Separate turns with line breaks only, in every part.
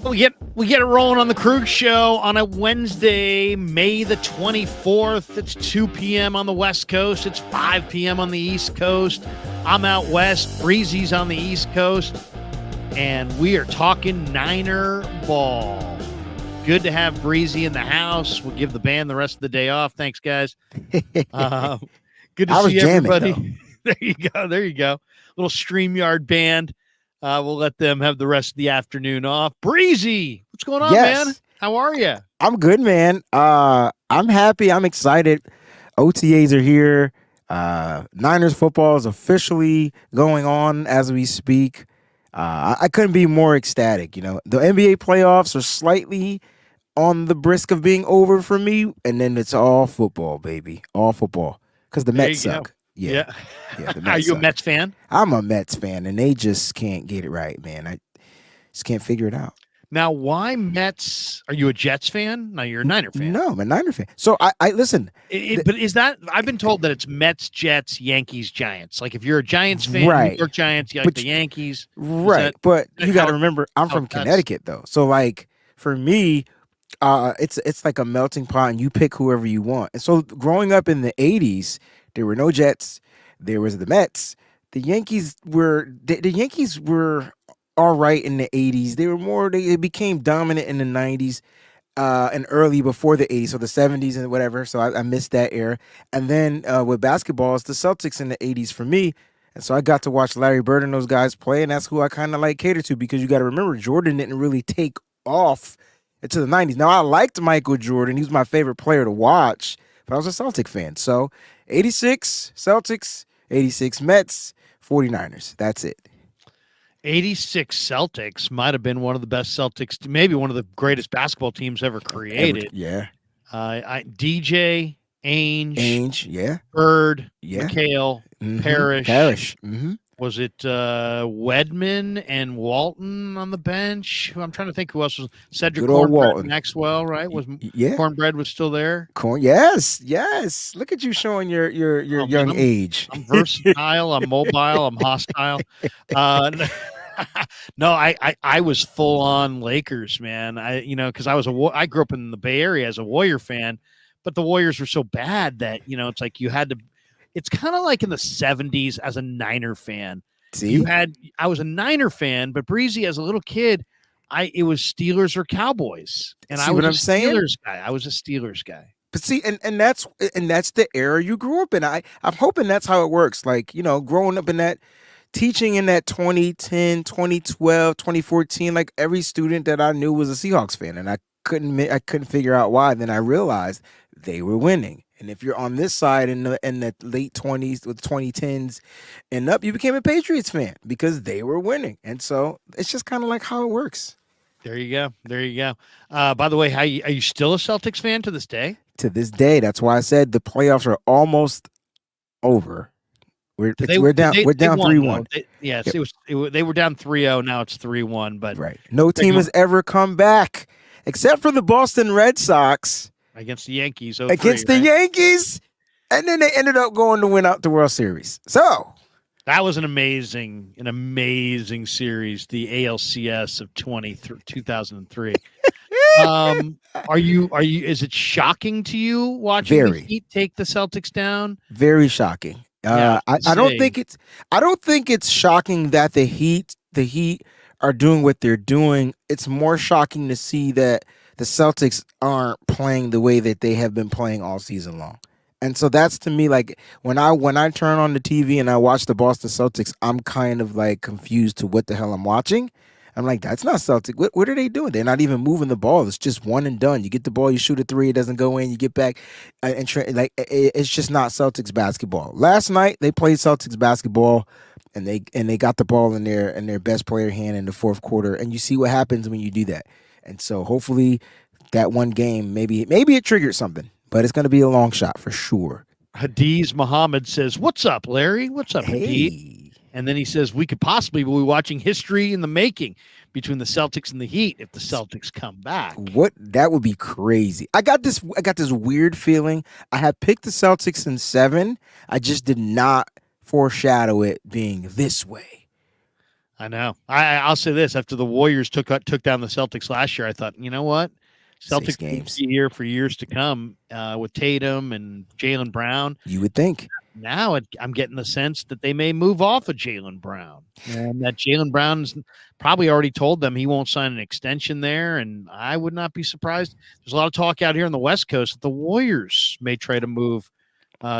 We get it rolling on the Krug Show on a Wednesday, May the 24th. It's 2 p.m. on the West Coast. It's 5 p.m. on the East Coast. I'm out west. Breezy's on the East Coast. And we are talking Niner ball. Good to have Breezy in the house. We'll give the band the rest of the day off. Thanks, guys. Good to see everybody. There you go. Little StreamYard band. We'll let them have the rest of the afternoon off. Breezy, what's going on, man? How are you?
I'm good, man. I'm happy. I'm excited. OTAs are here. Niners football is officially going on as we speak. I couldn't be more ecstatic. You know, the NBA playoffs are slightly on the brisk of being over for me, and then it's all football, baby. All football. Because the Mets suck. Yeah.
Are you a Mets fan?
I'm a Mets fan, and they just can't get it right, man. I just can't figure it out.
Now, why Mets? Are you a Jets fan? No, you're a Niner fan.
No, I'm a Niner fan. So I listen.
But is that? I've been told that it's Mets, Jets, Yankees, Giants. Like if you're a Giants fan,
right.
New York Giants, you like the Yankees.
Right. But you got to remember, I'm from Connecticut, though. So like for me, it's like a melting pot, and you pick whoever you want. And so growing up in the 80s, there were no Jets. There was the Mets. The Yankees were all right in the 80s. They became dominant in the 90s and early before the 80s, so the 70s and whatever. So I missed that era. And then with basketball, it's the Celtics in the 80s for me. And so I got to watch Larry Bird and those guys play, and that's who I kind of like cater to, because you got to remember, Jordan didn't really take off into the 90s. Now, I liked Michael Jordan. He was my favorite player to watch, but I was a Celtic fan. So 86 Celtics, 86 Mets, 49ers. That's it.
86 Celtics might have been one of the best Celtics, maybe one of the greatest basketball teams ever created. DJ, Ainge, Bird, McHale, Parrish. Was it Wedman and Walton on the bench? I'm trying to think who else was. Cedric Cornbread Maxwell, right? Cornbread was still there.
Yes. Look at you showing your young age.
I'm versatile. I'm mobile. I'm hostile. No, I was full on Lakers, man. Because I grew up in the Bay Area as a Warrior fan, but the Warriors were so bad that it's like you had to. It's kind of like in the 70s as a Niner fan. I was a Niner fan, but Breezy, as a little kid, it was Steelers or Cowboys, and I was a Steelers guy. I was a Steelers guy.
But see, and that's the era you grew up in. I'm hoping that's how it works. Like, growing up in that, teaching in that 2010, 2012, 2014, like every student that I knew was a Seahawks fan, and I couldn't figure out why. Then I realized they were winning. And if you're on this side in the late 20s with 2010s and up, you became a Patriots fan because they were winning. And so it's just kind of like how it works.
There you go. By the way, are you still a Celtics fan to this day?
To this day. That's why I said the playoffs are almost over. We're down 3-1.
Yes, they were down 3-0. Now it's 3-1. But
right. No team has ever come back except for the Boston Red Sox.
Against the Yankees.
Yankees. And then they ended up going to win out the World Series. So
that was an amazing series, the ALCS of 2003. Is it shocking to you watching the Heat take the Celtics down?
Very shocking. I don't think it's shocking that the Heat are doing what they're doing. It's more shocking to see that the Celtics aren't playing the way that they have been playing all season long. And so that's, to me, like when I turn on the TV and I watch the Boston Celtics, I'm kind of like confused to what the hell I'm watching. I'm like, that's not Celtic. What are they doing? They're not even moving the ball. It's just one and done. You get the ball, you shoot a three, it doesn't go in, you get back. It's just not Celtics basketball. Last night they played Celtics basketball, and they got the ball in their best player hand in the fourth quarter. And you see what happens when you do that. And so hopefully that one game, maybe it triggered something, but it's going to be a long shot for sure.
Hadiz Muhammad says, "What's up, Larry? What's up, Hadiz?" And then he says, "We could possibly be watching history in the making between the Celtics and the Heat if the Celtics come back."
That would be crazy. I got this weird feeling. I had picked the Celtics in 7. I just did not foreshadow it being this way.
I know. I'll say this: after the Warriors took down the Celtics last year, I thought, you know what,
6
Celtics will
games.
be here for years to come with Tatum and Jaylen Brown.
You would think.
Now I'm getting the sense that they may move off of Jaylen Brown, and that Jaylen Brown's probably already told them he won't sign an extension there. And I would not be surprised. There's a lot of talk out here on the West Coast that the Warriors may try to move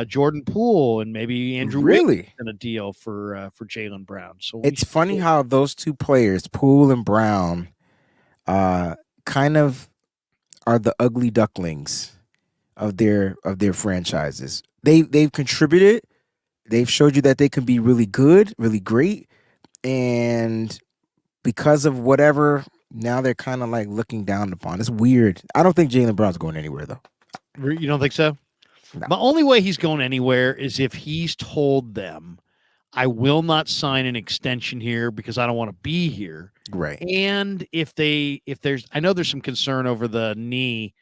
Jordan Poole and maybe Andrew Wiggins in a deal for Jaylen Brown. So
it's funny how those two players, Poole and Brown, kind of are the ugly ducklings of their franchises. They've contributed. They've showed you that they can be really good, really great, and because of whatever, now they're kind of like looking down upon. It's weird. I don't think Jaylen Brown's going anywhere though.
You don't think so?
No.
The only way he's going anywhere is if he's told them, I will not sign an extension here because I don't want to be here.
Right.
And I know there's some concern over the knee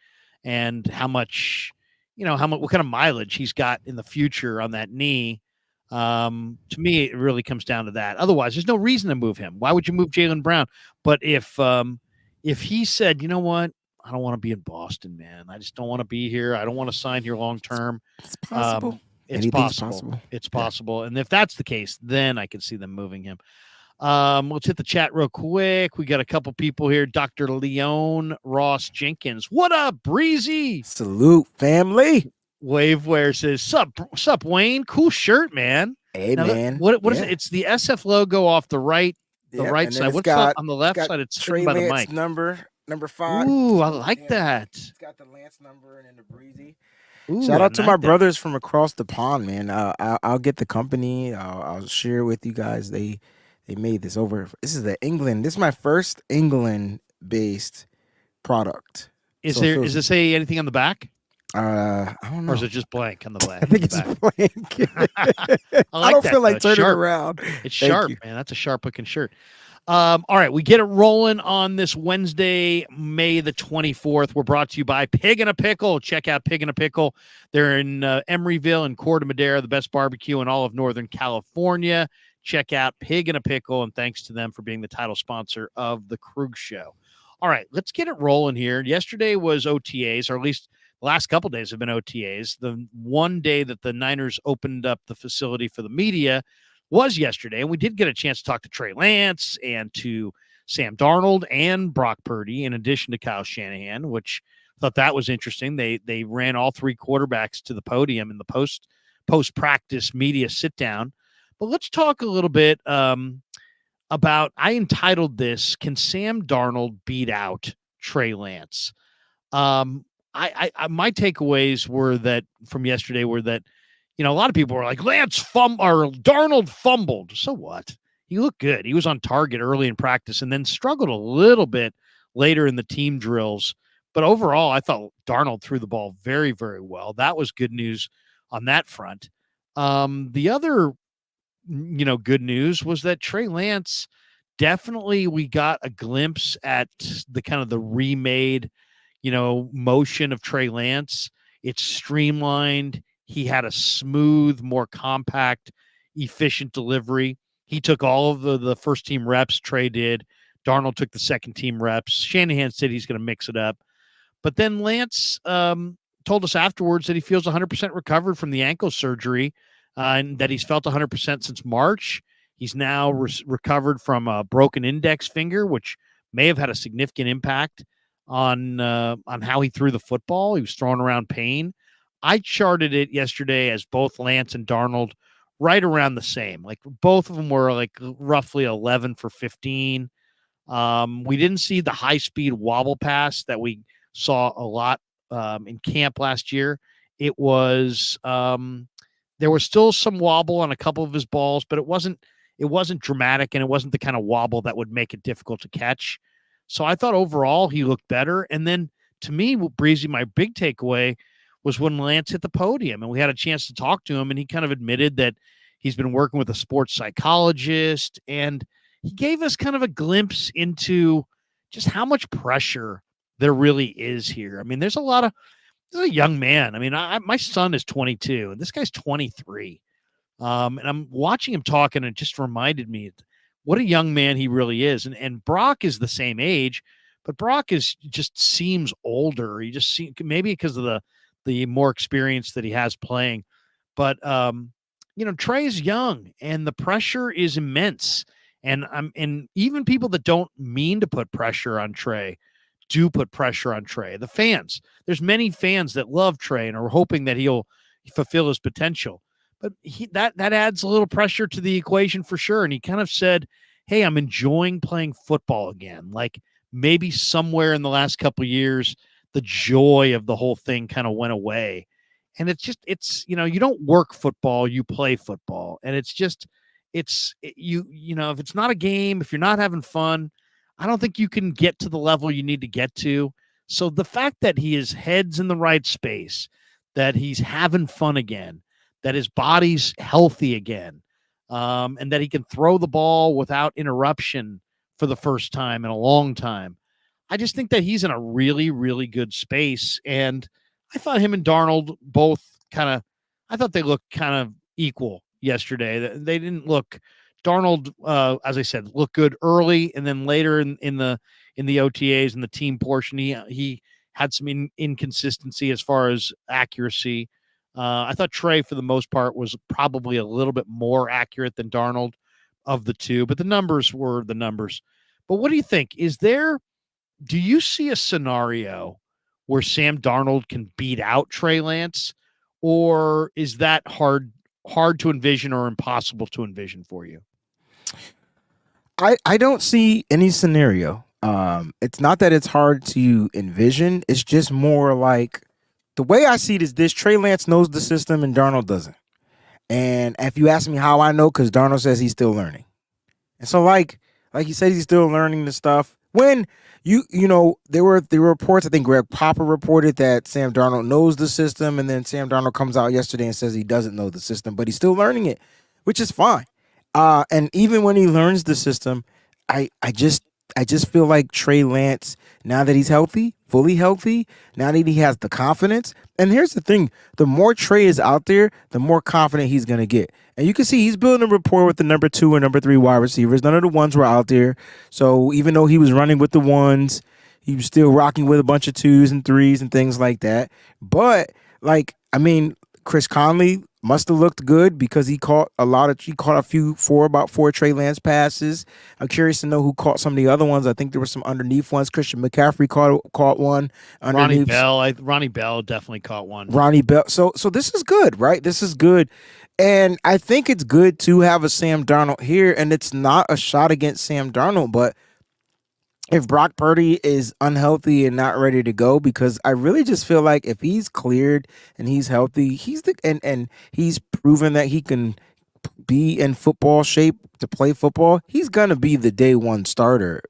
and how much, what kind of mileage he's got in the future on that knee. To me, it really comes down to that. Otherwise, there's no reason to move him. Why would you move Jaylen Brown? But if he said, you know what, I don't want to be in Boston, man. I just don't want to be here. I don't want to sign here long term.
It's possible.
It's possible. It's possible. Yeah. And if that's the case, then I can see them moving him. Let's hit the chat real quick. We got a couple people here. Dr. Leon Ross Jenkins. What up, Breezy?
Salute, family.
Waveware says, sup, Wayne? Cool shirt, man.
Hey,
now,
man.
What is it? It's the SF logo off the right side. What's on the left side? It's
Trey
by the
Lance
mic.
Number 5.
Ooh, I like that.
It's got the Lance number and then the Breezy.
Ooh,
shout out to my brothers from across the pond, man. I'll get the company. I'll share with you guys. They made this over. This is England. This is my first England-based product.
Does it say anything on the back?
I don't know.
Or is it just blank on the back?
I think it's blank. I don't feel like turning around.
It's sharp, man. That's a sharp looking shirt. All right, we get it rolling on this Wednesday, May the 24th. We're brought to you by Pig and a Pickle. Check out Pig and a Pickle. They're in Emeryville and Corte Madera, the best barbecue in all of Northern California. Check out Pig and a Pickle, and thanks to them for being the title sponsor of the Krug Show. All right, let's get it rolling here. Yesterday was OTAs, or at least the last couple of days have been OTAs. The one day that the Niners opened up the facility for the media was yesterday, and we did get a chance to talk to Trey Lance and to Sam Darnold and Brock Purdy, in addition to Kyle Shanahan, which I thought that was interesting. They ran all three quarterbacks to the podium in the post-practice media sit-down. But let's talk a little bit about, I entitled this, Can Sam Darnold Beat Out Trey Lance? My takeaways from yesterday were that, a lot of people were like, Darnold fumbled. So what? He looked good. He was on target early in practice and then struggled a little bit later in the team drills. But overall, I thought Darnold threw the ball very, very well. That was good news on that front. The other, good news was that Trey Lance, definitely we got a glimpse at the kind of the remade, motion of Trey Lance. It's streamlined. He had a smooth, more compact, efficient delivery. He took all of the first team reps, Trey did. Darnold took the second team reps. Shanahan said he's going to mix it up. But then Lance told us afterwards that he feels 100% recovered from the ankle surgery and that he's felt 100% since March. He's now recovered from a broken index finger, which may have had a significant impact on how he threw the football. He was throwing around pain. I charted it yesterday as both Lance and Darnold right around the same. Like both of them were like roughly 11 for 15. We didn't see the high-speed wobble pass that we saw a lot in camp last year. It was there was still some wobble on a couple of his balls, but it wasn't dramatic, and it wasn't the kind of wobble that would make it difficult to catch. So I thought overall he looked better. And then to me, Breezy, my big takeaway was when Lance hit the podium and we had a chance to talk to him, and he kind of admitted that he's been working with a sports psychologist, and he gave us kind of a glimpse into just how much pressure there really is here. I mean, this is a young man. I mean, my son is 22 and this guy's 23. And I'm watching him talk, and it just reminded me what a young man he really is. And Brock is the same age, but Brock just seems older. He just seems, maybe because of the more experience that he has playing. But Trey's young and the pressure is immense. And even people that don't mean to put pressure on Trey do put pressure on Trey. The fans, there's many fans that love Trey and are hoping that he'll fulfill his potential. But that adds a little pressure to the equation for sure. And he kind of said, hey, I'm enjoying playing football again. Like maybe somewhere in the last couple of years, the joy of the whole thing kind of went away. And it's you don't work football, you play football. And if it's not a game, if you're not having fun, I don't think you can get to the level you need to get to. So the fact that his head's in the right space, that he's having fun again, that his body's healthy again, and that he can throw the ball without interruption for the first time in a long time. I just think that he's in a really, really good space. And I thought him and Darnold both I thought they looked kind of equal yesterday. They didn't look, Darnold, as I said, looked good early, and then later in the OTAs and the team portion, he had some inconsistency as far as accuracy. I thought Trey, for the most part, was probably a little bit more accurate than Darnold of the two, but the numbers were the numbers. But what do you think? Do you see a scenario where Sam Darnold can beat out Trey Lance, or is that hard to envision or impossible to envision for you?
I don't see any scenario. It's not that it's hard to envision. It's just more like the way I see it is this: Trey Lance knows the system and Darnold doesn't. And if you ask me how I know, because Darnold says he's still learning. And so like he said, he's still learning the stuff. When there were reports, I think Greg Popper reported that Sam Darnold knows the system, and then Sam Darnold comes out yesterday and says he doesn't know the system, but he's still learning it, which is fine. And even when he learns the system, I just feel like Trey Lance, now that he's healthy, fully healthy, now that he has the confidence. And here's the thing, the more Trey is out there, the more confident he's going to get. And you can see he's building a rapport with the number 2 and number 3 wide receivers. None of the ones were out there. So even though he was running with the ones, he was still rocking with a bunch of 2s and 3s and things like that. But Chris Conley must have looked good because he caught about 4 Trey Lance passes. I'm curious to know who caught some of the other ones. I think there were some underneath ones. Christian McCaffrey caught one underneath.
Ronnie Bell definitely caught one.
Ronnie Bell. So this is good, right? This is good. And I think it's good to have a Sam Darnold here, and it's not a shot against Sam Darnold, but if Brock Purdy is unhealthy and not ready to go, because I really just feel like if he's cleared and he's healthy, and he's proven that he can be in football shape to play football, he's gonna be the day one starter.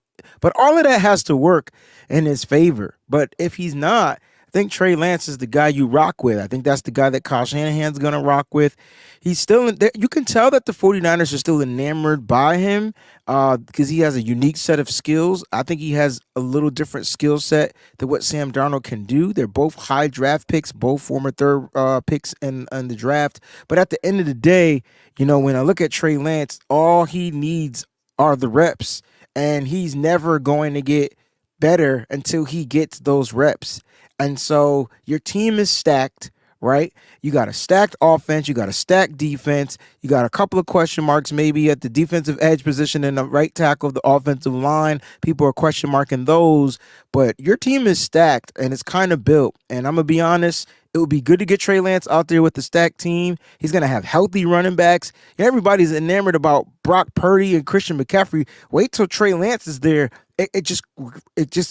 But all of that has to work in his favor. But if he's not, I think Trey Lance is the guy you rock with. I think that's the guy that Kyle Shanahan's going to rock with. He's still in there. You can tell that the 49ers are still enamored by him because he has a unique set of skills. I think he has a little different skill set than what Sam Darnold can do. They're both high draft picks, both former third picks in the draft. But at the end of the day, when I look at Trey Lance, all he needs are the reps. And he's never going to get better until he gets those reps. And so your team is stacked, right? You got a stacked offense. You got a stacked defense. You got a couple of question marks maybe at the defensive edge position and the right tackle of the offensive line. People are question marking those. But your team is stacked, and it's kind of built. And I'm going to be honest, it would be good to get Trey Lance out there with the stacked team. He's going to have healthy running backs. Everybody's enamored about Brock Purdy and Christian McCaffrey. Wait till Trey Lance is there. It just,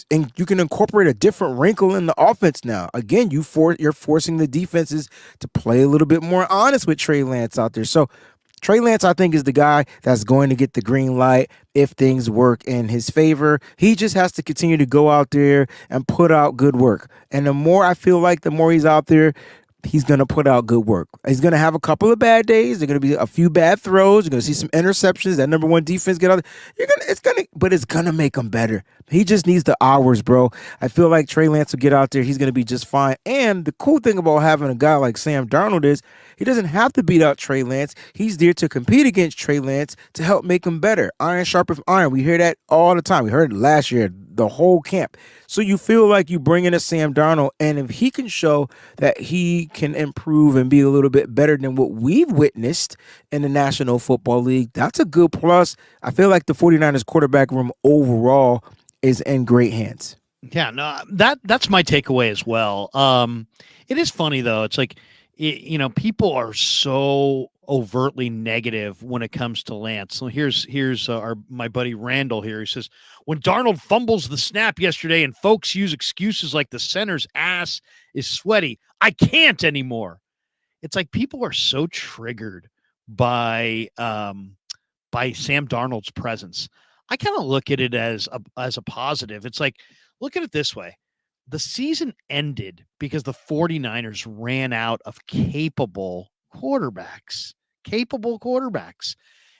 and you can incorporate a different wrinkle in the offense now. Again, you're forcing the defenses to play a little bit more honest with Trey Lance out there. So Trey Lance, I think, is the guy that's going to get the green light if things work in his favor. He just has to continue to go out there and put out good work. And the more I feel like the more he's out there, he's going to put out good work. He's going to have a couple of bad days. There's going to be a few bad throws. You're going to see some interceptions. That number 1 defense get out. But it's going to make him better. He just needs the hours, bro. I feel like Trey Lance will get out there. He's going to be just fine. And the cool thing about having a guy like Sam Darnold is He doesn't have to beat out Trey Lance. He's there to compete against Trey Lance to help make him better. Iron sharpens iron. We hear that all the time. We heard it last year, the whole camp. So you feel like you bring in a Sam Darnold, and if he can show that he can improve and be a little bit better than what we've witnessed in the National Football League, that's a good plus. I feel like the 49ers quarterback room overall is in great hands.
Yeah, no, that's my takeaway as well. It is funny though. It's like, people are so overtly negative when it comes to Lance. So here's my buddy Randall here. He says, when Darnold fumbles the snap yesterday and folks use excuses like the center's ass is sweaty, I can't anymore. It's like people are so triggered by Sam Darnold's presence. I kind of look at it as a positive. It's like, look at it this way. The season ended because the 49ers ran out of capable quarterbacks.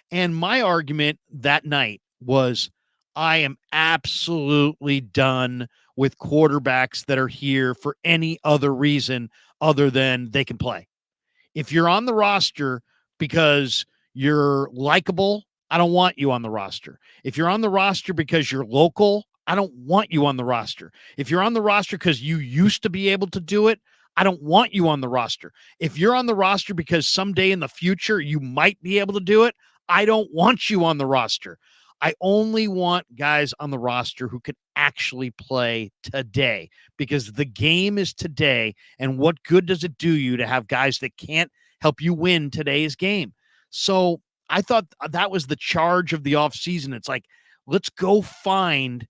And my argument that night was, I am absolutely done with quarterbacks that are here for any other reason other than they can play. If you're on the roster because you're likable, I don't want you on the roster. If you're on the roster because you're local, I don't want you on the roster. If you're on the roster because you used to be able to do it, I don't want you on the roster. If you're on the roster because someday in the future you might be able to do it, I don't want you on the roster. I only want guys on the roster who can actually play today, because the game is today. And what good does it do you to have guys that can't help you win today's game? So I thought that was the charge of the offseason. It's like, let's go find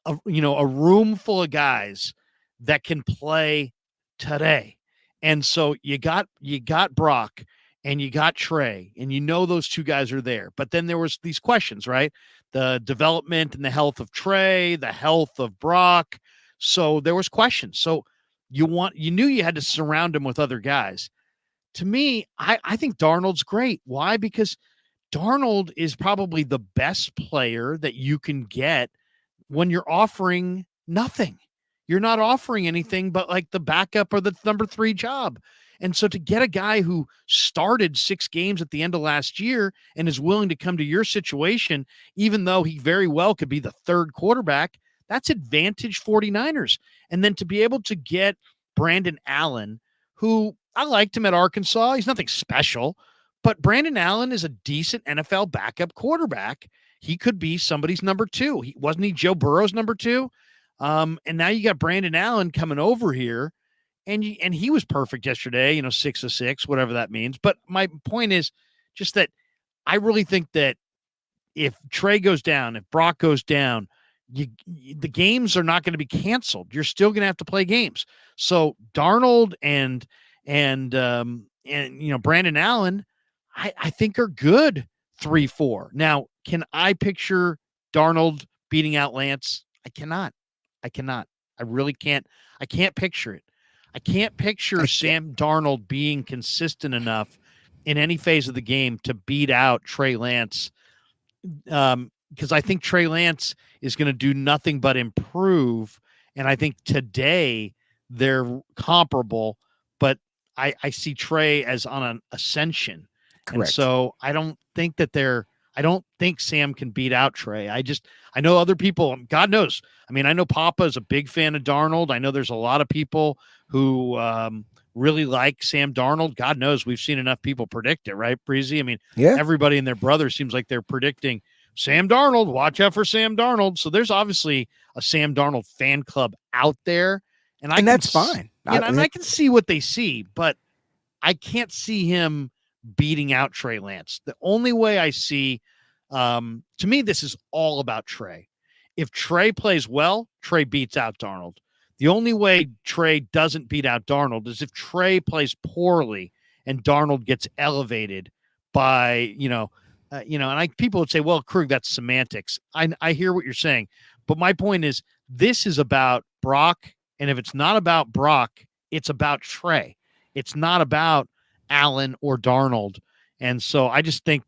a room full of guys that can play today. And so you got Brock and you got Trey, and those two guys are there. But then there was these questions, right? The development and the health of Trey, the health of Brock. So there was questions. So you knew you had to surround him with other guys. To me, I think Darnold's great. Why? Because Darnold is probably the best player that you can get when you're offering nothing. You're not offering anything but like the backup or the number 3 job. And so to get a guy who started 6 games at the end of last year and is willing to come to your situation, even though he very well could be the 3rd quarterback, that's advantage 49ers. And then to be able to get Brandon Allen, who I liked him at Arkansas. He's nothing special, but Brandon Allen is a decent NFL backup quarterback. He could be somebody's number 2. Wasn't he Joe Burrow's number 2? And now you got Brandon Allen coming over here, and he was perfect yesterday, 6 of 6, whatever that means. But my point is just that I really think that if Trey goes down, if Brock goes down, the games are not going to be canceled. You're still going to have to play games. So Darnold and Brandon Allen, I think are good 3-4. Now, can I picture Darnold beating out Lance? I cannot. I really can't. I can't picture it. I can't picture Sam Darnold being consistent enough in any phase of the game to beat out Trey Lance. Because I think Trey Lance is going to do nothing but improve. And I think today they're comparable, but I see Trey as on an ascension. Correct. And so I don't think Sam can beat out Trey. I know other people, God knows. I mean, I know Papa is a big fan of Darnold. I know there's a lot of people who really like Sam Darnold. God knows we've seen enough people predict it, right, Breezie? I mean, Everybody and their brother seems like they're predicting Sam Darnold. Watch out for Sam Darnold. So there's obviously a Sam Darnold fan club out there. And
that's fine.
I can see what they see, but I can't see him beating out Trey Lance. The only way I see, to me, this is all about Trey. If Trey plays well, Trey beats out Darnold. The only way Trey doesn't beat out Darnold is if Trey plays poorly and Darnold gets elevated by, and people would say, well, Krug, that's semantics. I hear what you're saying, but my point is this is about Brock. And if it's not about Brock, it's about Trey. It's not about Allen or Darnold. And so I just think,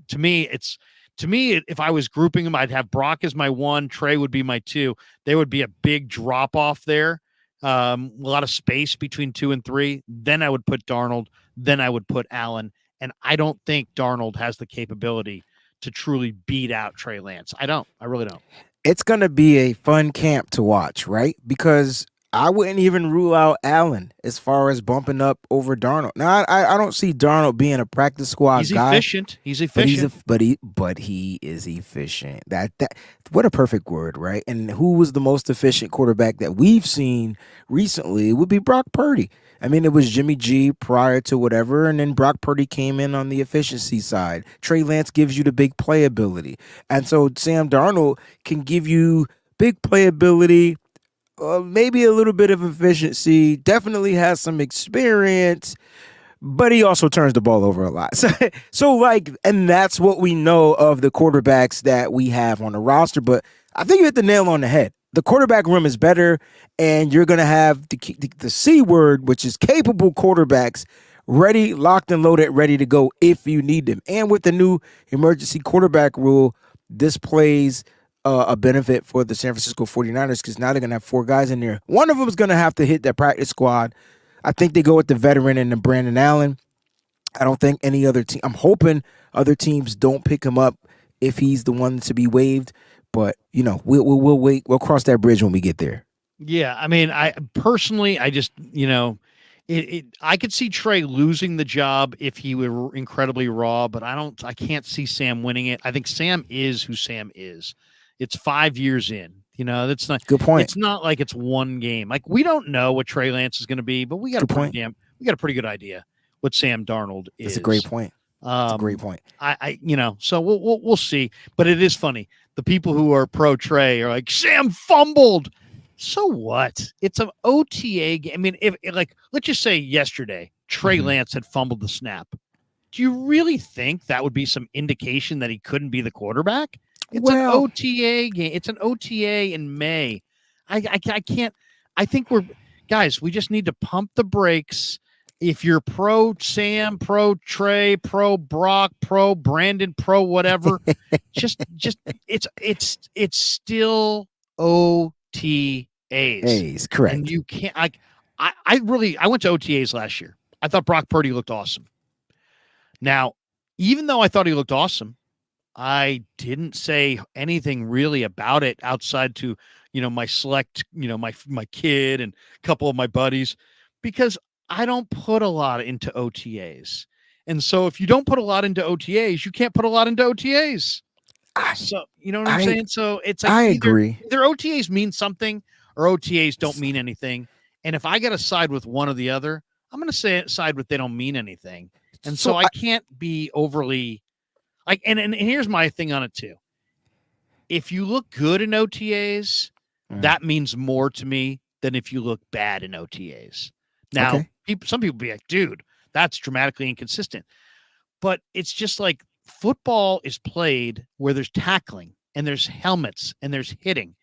to me, if I was grouping them, I'd have Brock as my 1, Trey would be my 2. There would be a big drop off there. a lot of space between 2 and 3. Then I would put Darnold. Then I would put Allen. And I don't think Darnold has the capability to truly beat out Trey Lance. I don't. I really don't.
It's going to be a fun camp to watch, right? Because I wouldn't even rule out Allen as far as bumping up over Darnold. Now, I don't see Darnold being a practice squad guy.
He's efficient.
But he is efficient. That what a perfect word, right? And who was the most efficient quarterback that we've seen recently? It would be Brock Purdy. I mean, it was Jimmy G prior to whatever, and then Brock Purdy came in on the efficiency side. Trey Lance gives you the big playability. And so Sam Darnold can give you big playability, maybe a little bit of efficiency, definitely has some experience, but he also turns the ball over a lot. So like, and that's what we know of the quarterbacks that we have on the roster. But I think you hit the nail on the head. The quarterback room is better, and you're going to have the C word, which is capable quarterbacks, ready, locked and loaded, ready to go if you need them. And with the new emergency quarterback rule, this plays a benefit for the San Francisco 49ers because now they're going to have 4 guys in there. One of them is going to have to hit that practice squad. I think they go with the veteran and the Brandon Allen. I don't think any other team. I'm hoping other teams don't pick him up if he's the one to be waived. But we'll wait. We'll cross that bridge when we get there.
Yeah, I mean, I personally, I just I could see Trey losing the job if he were incredibly raw, but I can't see Sam winning it. I think Sam is who Sam is. It's 5 years in. That's not
good point.
It's not like it's one game. Like we don't know what Trey Lance is going to be, but we got a pretty good idea what Sam Darnold is.
That's a great point. That's a great point.
So we'll see. But it is funny. The people who are pro Trey are like, Sam fumbled. So what? It's an OTA game. I mean, if let's just say yesterday Trey Lance had fumbled the snap. Do you really think that would be some indication that he couldn't be the quarterback? It's an OTA game. It's an OTA in May. I can't. I think we just need to pump the brakes. If you're pro Sam, pro Trey, pro Brock, pro Brandon, pro whatever, just it's still OTAs.
Correct.
And you can't. I went to OTAs last year. I thought Brock Purdy looked awesome. Now, even though I thought he looked awesome, I didn't say anything really about it outside to, my select, my kid and a couple of my buddies, because I don't put a lot into OTAs. And so if you don't put a lot into OTAs, you can't put a lot into OTAs. So, you know what I'm saying? So it's like
I agree.
Either OTAs mean something or OTAs don't mean anything. And if I got to side with one or the other, I'm going to side with they don't mean anything. And so I can't be overly like, and here's my thing on it too. If you look good in OTAs, that means more to me than if you look bad in OTAs. Now, some people be like, dude, that's dramatically inconsistent. But it's just like football is played where there's tackling and there's helmets and there's hitting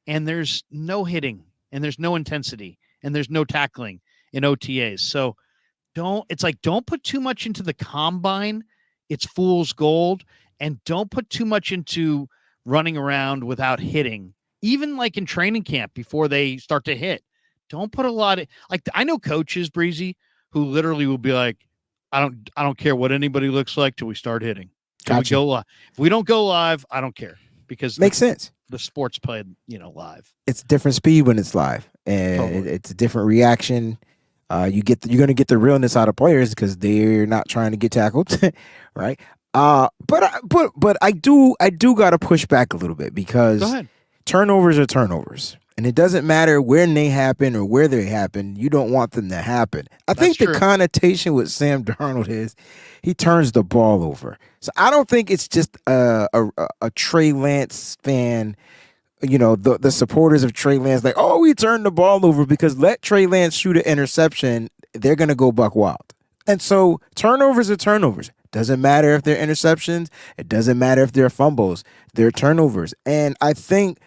and there's no hitting and there's no intensity and there's no tackling in OTAs. So don't put too much into the combine. It's fool's gold. And don't put too much into running around without hitting, even like in training camp before they start to hit. Don't put a lot of, like, I know coaches, Breezie, who literally will be like, I don't care what anybody looks like till we start hitting. We go live. If we don't go live, I don't care, because
makes sense.
The sport's played, live.
It's different speed when it's live, and it's a different reaction. You're going to get the realness out of players because they're not trying to get tackled, right? But I do got to push back a little bit because turnovers are turnovers. And it doesn't matter when they happen or where they happen. You don't want them to happen. I think the connotation with Sam Darnold is he turns the ball over. So I don't think it's just a Trey Lance fan, the supporters of Trey Lance, like, oh, he turned the ball over, because let Trey Lance shoot an interception, they're going to go buck wild. And so turnovers are turnovers. Doesn't matter if they're interceptions. It doesn't matter if they're fumbles. They're turnovers. And I think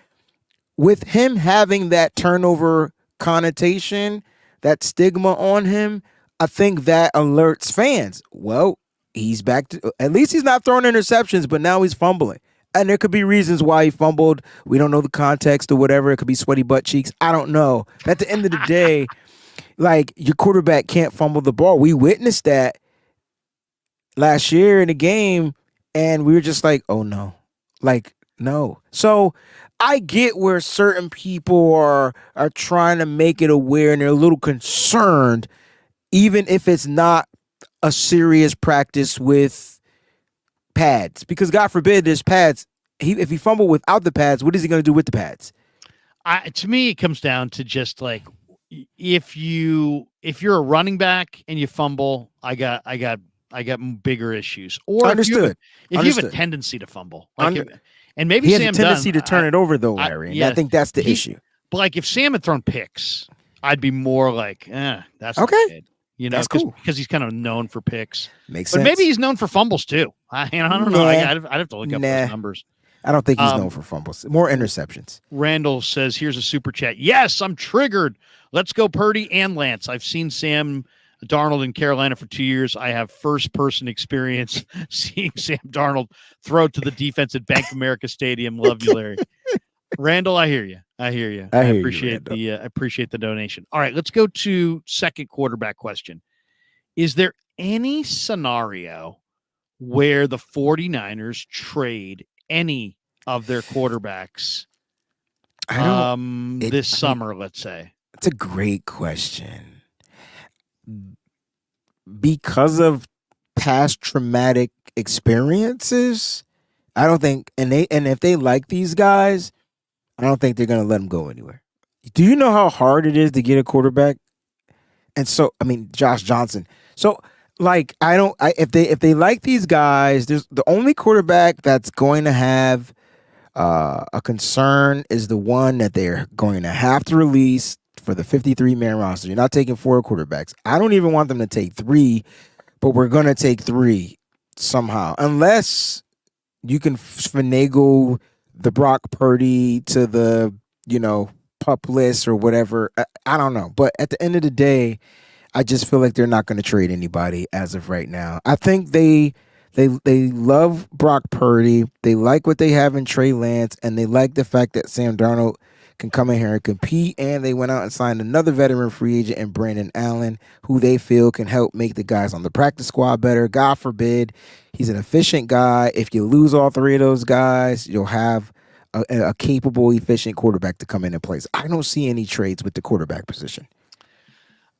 with him having that turnover connotation, that stigma on him, I think that alerts fans. Well, he's back to, at least he's not throwing interceptions, but now he's fumbling. And there could be reasons why he fumbled. We don't know the context or whatever. It could be sweaty butt cheeks. I don't know. At the end of the day, like, your quarterback can't fumble the ball. We witnessed that last year in the game, and we were just like, oh no. Like, no. So I get where certain people are trying to make it aware, and they're a little concerned, even if it's not a serious practice with pads, because God forbid there's pads. If he fumbled without the pads, what is he going to do with the pads?
To me, it comes down to just like, if you're a running back and you fumble, I got bigger issues. Or
Understood.
If you have a tendency to fumble, like, and maybe
he has
Sam
a tendency
Dunn,
to turn it over though, Larry. And I think that's the issue.
But like, if Sam had thrown picks, I'd be more like, that's
okay.
Good. You know,
that's cool,
because he's kind of known for picks.
Makes sense.
But maybe he's known for fumbles too. I don't know. I'd have to look up those numbers.
I don't think he's known for fumbles. More interceptions.
Randall says, here's a super chat. Yes, I'm triggered. Let's go Purdy and Lance. I've seen Sam Darnold in Carolina for 2 years. I have first-person experience seeing Sam Darnold throw to the defense at Bank of America Stadium. Love you, Larry. Randall, I hear you. I appreciate the donation. All right, let's go to second quarterback question. Is there any scenario where the 49ers trade any of their quarterbacks this summer, let's say?
It's a great question. Because of past traumatic experiences, I don't think, and if they like these guys, I don't think they're going to let them go anywhere. Do you know how hard it is to get a quarterback? And so, I mean, Josh Johnson. So, like, if they like these guys, there's the only quarterback that's going to have a concern is the one that they're going to have to release for the 53-man roster. You're not taking 4 quarterbacks. I don't even want them to take 3, but we're going to take 3 somehow, unless you can finagle the Brock Purdy to the, pup list or whatever. I don't know. But at the end of the day, I just feel like they're not going to trade anybody as of right now. I think they love Brock Purdy. They like what they have in Trey Lance, and they like the fact that Sam Darnold can come in here and compete. And they went out and signed another veteran free agent in Brandon Allen, who they feel can help make the guys on the practice squad better. God forbid, he's an efficient guy. If you lose all 3 of those guys, you'll have a capable, efficient quarterback to come in and place. I don't see any trades with the quarterback position.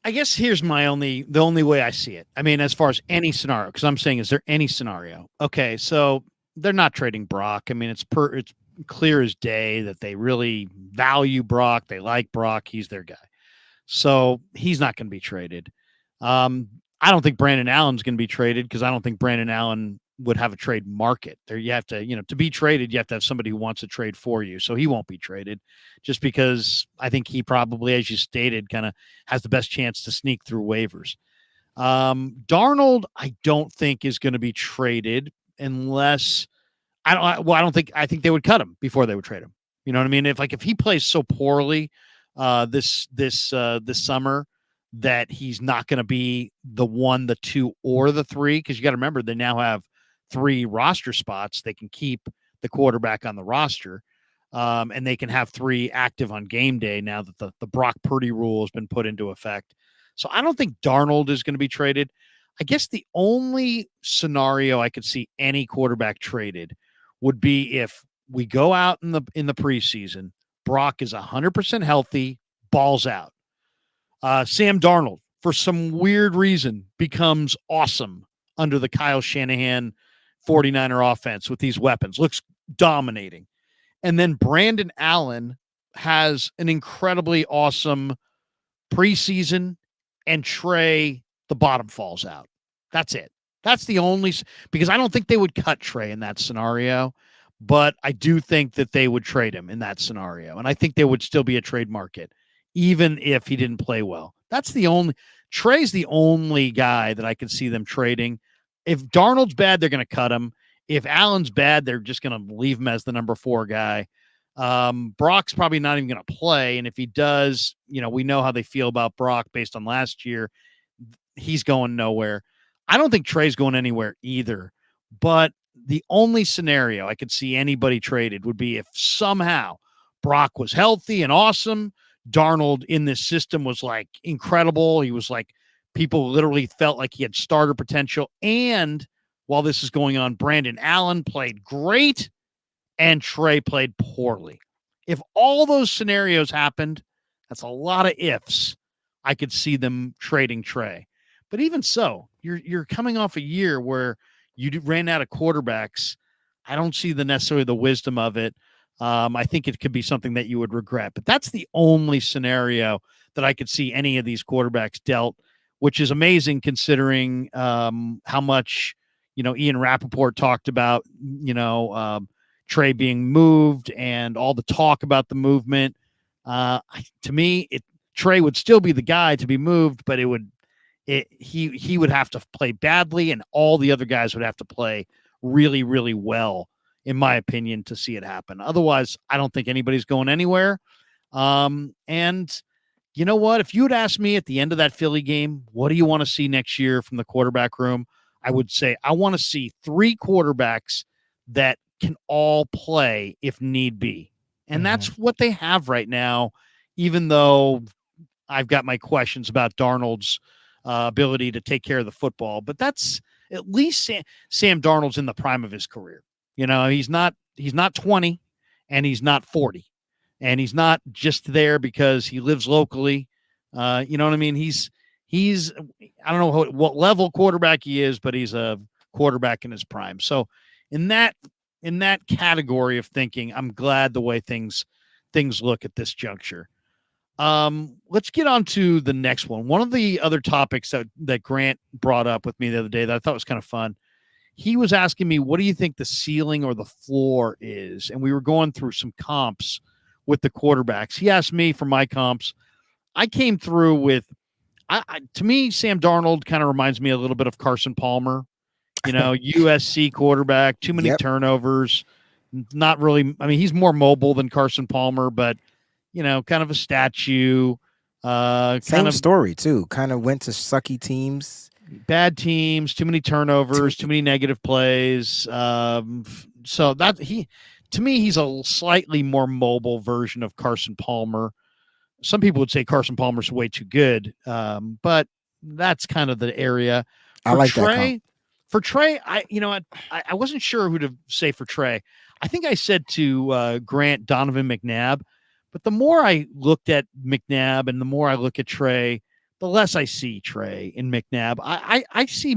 I guess here's the only way I see it. I mean, as far as any scenario, because I'm saying, is there any scenario? Okay, so they're not trading Brock. I mean, it's clear as day that they really value Brock. They like Brock. He's their guy. So he's not going to be traded. I don't think Brandon Allen's going to be traded, because I don't think Brandon Allen would have a trade market. There, you have to, to be traded, you have to have somebody who wants to trade for you. So he won't be traded, just because I think he probably, as you stated, kind of has the best chance to sneak through waivers. Darnold, I don't think is going to be traded unless I think they would cut him before they would trade him. You know what I mean? If he plays so poorly this summer that he's not going to be the 1, the 2, or the 3, because you got to remember, they now have 3 roster spots. They can keep the quarterback on the roster, and they can have 3 active on game day now that the Brock Purdy rule has been put into effect. So I don't think Darnold is going to be traded. I guess the only scenario I could see any quarterback traded would be if we go out in the preseason, Brock is 100% healthy, balls out. Sam Darnold, for some weird reason, becomes awesome under the Kyle Shanahan 49er offense with these weapons. Looks dominating. And then Brandon Allen has an incredibly awesome preseason, and Trey, the bottom falls out. That's it. That's the only, because I don't think they would cut Trey in that scenario, but I do think that they would trade him in that scenario. And I think there would still be a trade market, even if he didn't play well. Trey's the only guy that I could see them trading. If Darnold's bad, they're going to cut him. If Allen's bad, they're just going to leave him as the number 4 guy. Brock's probably not even going to play. And if he does, we know how they feel about Brock based on last year. He's going nowhere. I don't think Trey's going anywhere either. But the only scenario I could see anybody traded would be if somehow Brock was healthy and awesome. Darnold in this system was like incredible. He was like, people literally felt like he had starter potential. And while this is going on, Brandon Allen played great and Trey played poorly. If all those scenarios happened, that's a lot of ifs. I could see them trading Trey. But even so, you're coming off a year where you ran out of quarterbacks. I don't see necessarily the wisdom of it. I think it could be something that you would regret. But that's the only scenario that I could see any of these quarterbacks dealt, which is amazing considering how much, Ian Rappaport talked about, Trey being moved and all the talk about the movement. To me, Trey would still be the guy to be moved, but he would have to play badly, and all the other guys would have to play really, really well, in my opinion, to see it happen. Otherwise, I don't think anybody's going anywhere. And you know what? If you had asked me at the end of that Philly game, what do you want to see next year from the quarterback room? I would say I want to see 3 quarterbacks that can all play if need be. And that's what they have right now, even though I've got my questions about Darnold's ability to take care of the football. But that's at least Sam Darnold's in the prime of his career. He's not 20 and he's not 40. And he's not just there because he lives locally. You know what I mean? He's I don't know what level quarterback he is, but he's a quarterback in his prime. So in that category of thinking, I'm glad the way things look at this juncture. Let's get on to the next one. One of the other topics that Grant brought up with me the other day that I thought was kind of fun. He was asking me, what do you think the ceiling or the floor is? And we were going through some comps with the quarterbacks. He asked me for my comps. I came through with, to me, Sam Darnold kind of reminds me a little bit of Carson Palmer. USC quarterback, too many turnovers. Not really. I mean, he's more mobile than Carson Palmer, but kind of a statue.
Same story too. Kind of went to sucky teams,
bad teams, too many turnovers, too many negative plays. So that to me, he's a slightly more mobile version of Carson Palmer. Some people would say Carson Palmer's way too good, but that's kind of the area.
I like Trey.
For Trey, I wasn't sure who to say for Trey. I think I said to Grant Donovan McNabb, but the more I looked at McNabb and the more I look at Trey, the less I see Trey in McNabb. I see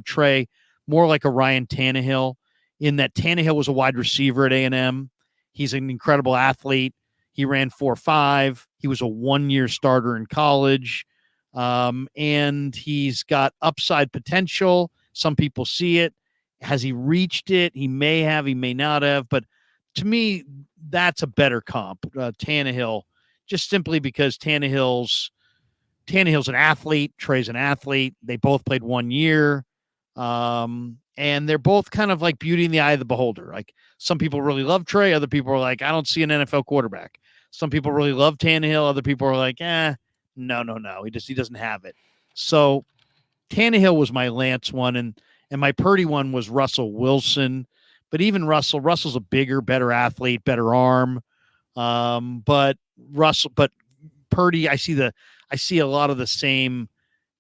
Trey more like a Ryan Tannehill, in that Tannehill was a wide receiver at A&M. He's an incredible athlete. He ran 4.5. He was a 1-year starter in college, and he's got upside potential. Some people see it. Has he reached it? He may have, he may not have. But to me, that's a better comp. Tannehill, just simply because Tannehill's an athlete. Trey's an athlete. They both played 1 year. And they're both kind of like beauty in the eye of the beholder. Like, some people really love Trey. Other people are like, I don't see an NFL quarterback. Some people really love Tannehill. Other people are like, no. He doesn't have it. So Tannehill was my Lance one, and my Purdy one was Russell Wilson. But even Russell's a bigger, better athlete, better arm. But Purdy, I see a lot of the same.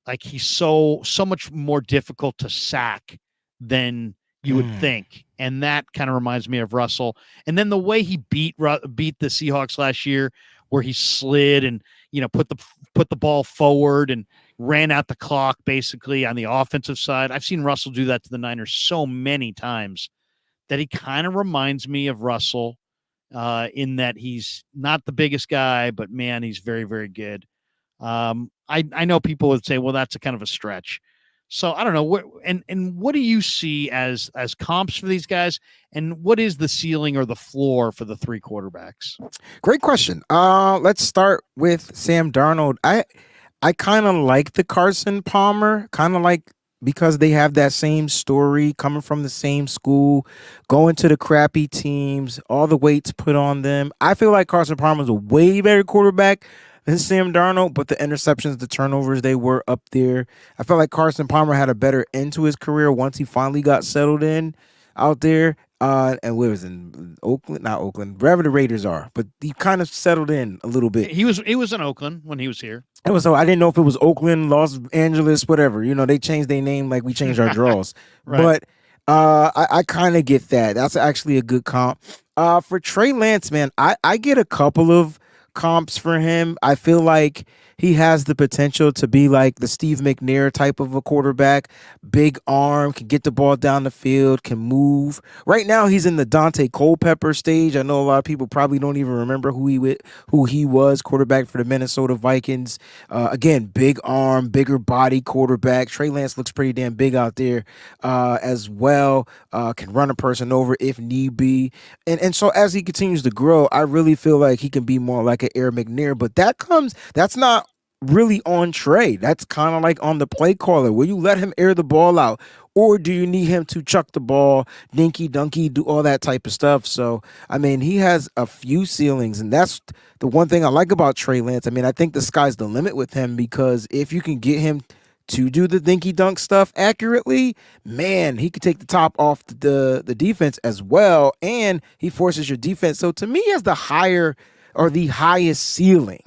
Like, he's so much more difficult to sack than you would think, and that kind of reminds me of Russell. And then the way he beat the Seahawks last year, where he slid and put the ball forward and ran out the clock basically on the offensive side. I've seen Russell do that to the Niners so many times that he kind of reminds me of Russell, in that he's not the biggest guy, but man, he's very, very good. I know people would say, well, that's a kind of a stretch. So I don't know. And what do you see as comps for these guys? And what is the ceiling or the floor for the 3 quarterbacks?
Great question. Let's start with Sam Darnold. I kind of like the Carson Palmer, kind of like, because they have that same story, coming from the same school, going to the crappy teams, all the weights put on them. I feel like Carson Palmer is a way better quarterback than Sam Darnold, but the interceptions, the turnovers, they were up there. I felt like Carson Palmer had a better end to his career once he finally got settled in. out there. And where was in Oakland? Not Oakland, wherever the Raiders are. But he kind of settled in a little bit.
He was in Oakland when he was here.
It was so I didn't know if it was Oakland, Los Angeles, whatever. They changed their name like we changed our draws.
Right.
But I kind of get that. That's actually a good comp. For Trey Lance, man, I get a couple of comps for him. I feel like he has the potential to be like the Steve McNair type of a quarterback. Big arm, can get the ball down the field, can move. Right now, he's in the Dante Culpepper stage. I know a lot of people probably don't even remember who he was, quarterback for the Minnesota Vikings. Again, big arm, bigger body quarterback. Trey Lance looks pretty damn big out there as well. Can run a person over if need be. And so as he continues to grow, I really feel like he can be more like an Air McNair. But that's not really on Trey. That's kind of like on the play caller. Will you let him air the ball out? Or do you need him to chuck the ball, dinky dunky, do all that type of stuff? So, I mean, he has a few ceilings, and that's the one thing I like about Trey Lance. I mean, I think the sky's the limit with him because if you can get him to do the dinky dunk stuff accurately, man, he could take the top off the defense as well, and he forces your defense. So to me, he has the higher or the highest ceiling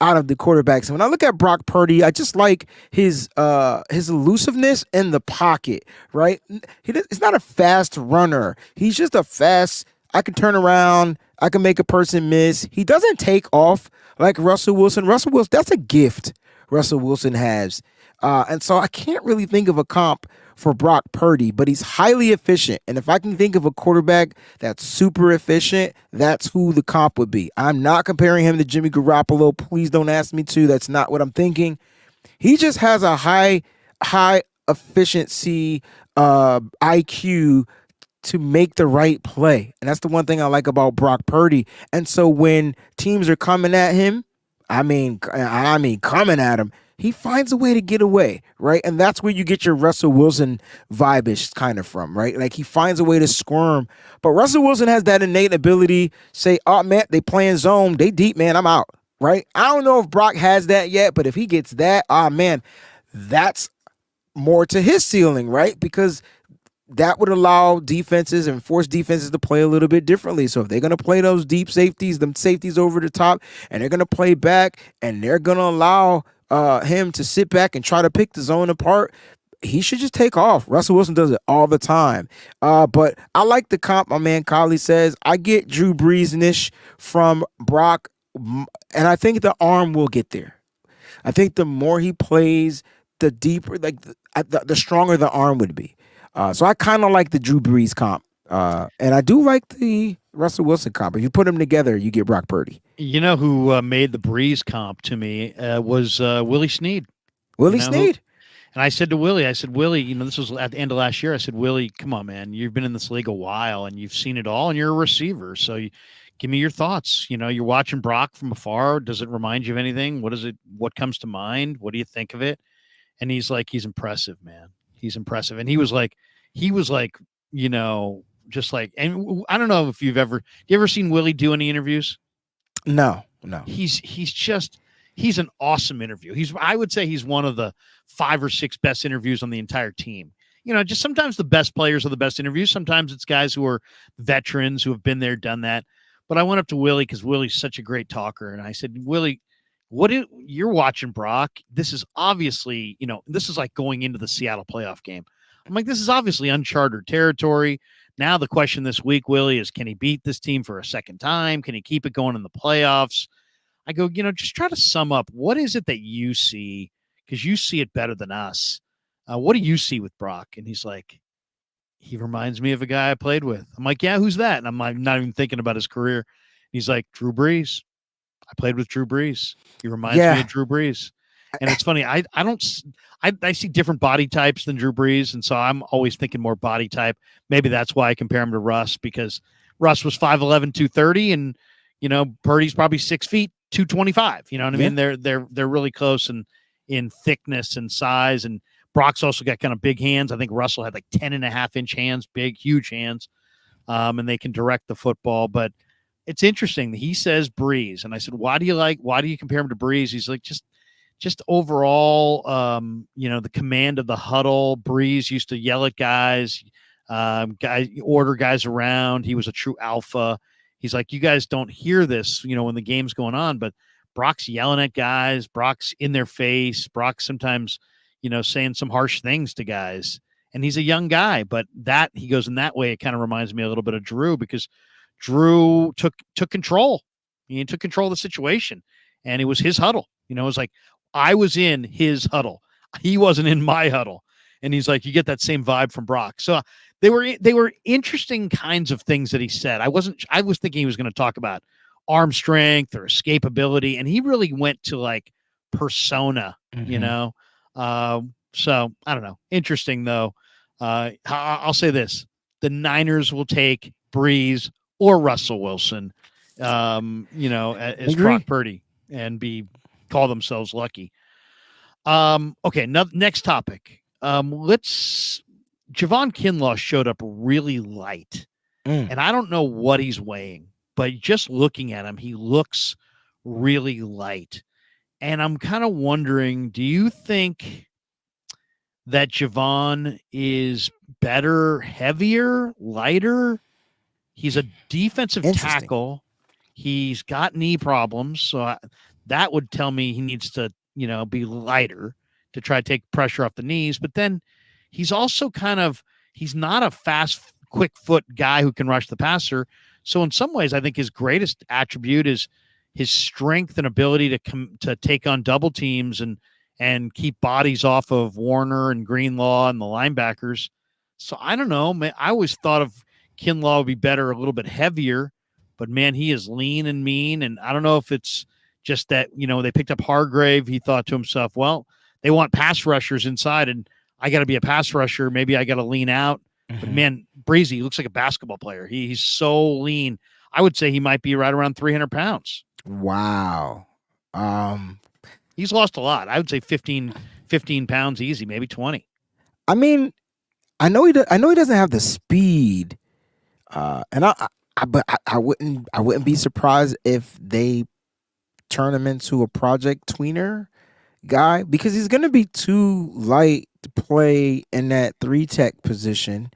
out of the quarterbacks. And when I look at Brock Purdy, I just like his elusiveness in the pocket, right? He's not a fast runner. He's just a fast, I can turn around, I can make a person miss. He doesn't take off like Russell Wilson. Russell Wilson, that's a gift Russell Wilson has. And so I can't really think of a comp for Brock Purdy, but he's highly efficient. And if I can think of a quarterback that's super efficient, that's who the comp would be. I'm not comparing him to Jimmy Garoppolo. Please don't ask me to. That's not what I'm thinking. He just has a high efficiency IQ to make the right play. And that's the one thing I like about Brock Purdy. And so when teams are coming at him, I mean coming at him, he finds a way to get away, right? And that's where you get your Russell Wilson vibe-ish kind of from, right? Like he finds a way to squirm. But Russell Wilson has that innate ability, say, oh, man, they playing zone, they deep, man, I'm out, right? I don't know if Brock has that yet, but if he gets that, man, that's more to his ceiling, right? Because that would allow defenses and force defenses to play a little bit differently. So if they're going to play those deep safeties, them safeties over the top, and they're going to play back, and they're going to allow him to sit back and try to pick the zone apart, he should just take off. Russell Wilson does it all the time. But I like the comp, my man Collie says. I get Drew Brees-ish from Brock, and I think the arm will get there. I think the more he plays, the deeper, like the stronger the arm would be. So I kind of like the Drew Brees comp. And I do like the Russell Wilson comp. If you put them together, you get Brock Purdy.
You know who made the Brees comp to me was Willie Snead.
Willie Snead.
And I said to Willie, Willie, this was at the end of last year. I said, Willie, come on, man. You've been in this league a while and you've seen it all and you're a receiver. So give me your thoughts. You're watching Brock from afar. Does it remind you of anything? What comes to mind? What do you think of it? And he's like, he's impressive, man. He's impressive. And he was like, just like, and I don't know if you ever seen Willie do any interviews?
No.
He's an awesome interview. I would say he's one of the 5 or 6 best interviews on the entire team. Just sometimes the best players are the best interviews. Sometimes it's guys who are veterans who have been there, done that. But I went up to Willie because Willie's such a great talker. And I said, Willie, you're watching Brock. This is obviously, this is like going into the Seattle playoff game. I'm like, this is obviously uncharted territory. Now the question this week, Willie, is can he beat this team for a second time? Can he keep it going in the playoffs? I go, just try to sum up. What is it that you see? Because you see it better than us. What do you see with Brock? And he's like, he reminds me of a guy I played with. I'm like, yeah, who's that? And I'm like, not even thinking about his career. He's like, Drew Brees. I played with Drew Brees. He reminds me of Drew Brees. And it's funny. I see different body types than Drew Brees. And so I'm always thinking more body type. Maybe that's why I compare him to Russ, because Russ was 5'11", 230. And, Purdy's probably 6 feet, 225. You know what I mean? They're really close in thickness and size. And Brock's also got kind of big hands. I think Russell had like 10.5-inch hands, big, huge hands. And they can direct the football. But it's interesting. He says Brees. And I said, why do you compare him to Brees? He's like, just overall, the command of the huddle. Brees used to yell at guys. order guys around. He was a true alpha. He's like, you guys don't hear this, when the game's going on, but Brock's yelling at guys. Brock's in their face. Brock's sometimes, saying some harsh things to guys. And he's a young guy, but he goes in that way. It kind of reminds me a little bit of Drew, because Drew took control. He took control of the situation, and it was his huddle. It was like, I was in his huddle. He wasn't in my huddle. And he's like, you get that same vibe from Brock. So they were interesting kinds of things that he said. I was thinking he was going to talk about arm strength or escapability, and he really went to like persona, so I don't know. Interesting though. I'll say this: the Niners will take Breeze or Russell Wilson, as Brock Purdy, and call themselves lucky. Okay, next topic. Javon Kinlaw showed up really light, and I don't know what he's weighing, but just looking at him, he looks really light. And I'm kind of wondering, do you think that Javon is better, heavier, lighter? He's a defensive tackle. He's got knee problems, so that would tell me he needs to, be lighter to try to take pressure off the knees. But then he's also he's not a fast, quick foot guy who can rush the passer. So in some ways, I think his greatest attribute is his strength and ability to take on double teams and keep bodies off of Warner and Greenlaw and the linebackers. So I don't know, man. I always thought of Kinlaw would be better, a little bit heavier, but man, he is lean and mean. And I don't know if it's just that, they picked up Hargrave. He thought to himself, well, they want pass rushers inside, and I got to be a pass rusher. Maybe I got to lean out. But man, Breezie looks like a basketball player. He's so lean. I would say he might be right around 300 pounds.
Wow.
He's lost a lot. I would say 15 pounds easy, maybe 20.
I mean, I know he doesn't have the speed, and I wouldn't be surprised if they turn him into a project tweener guy, because he's going to be too light to play in that 3-tech position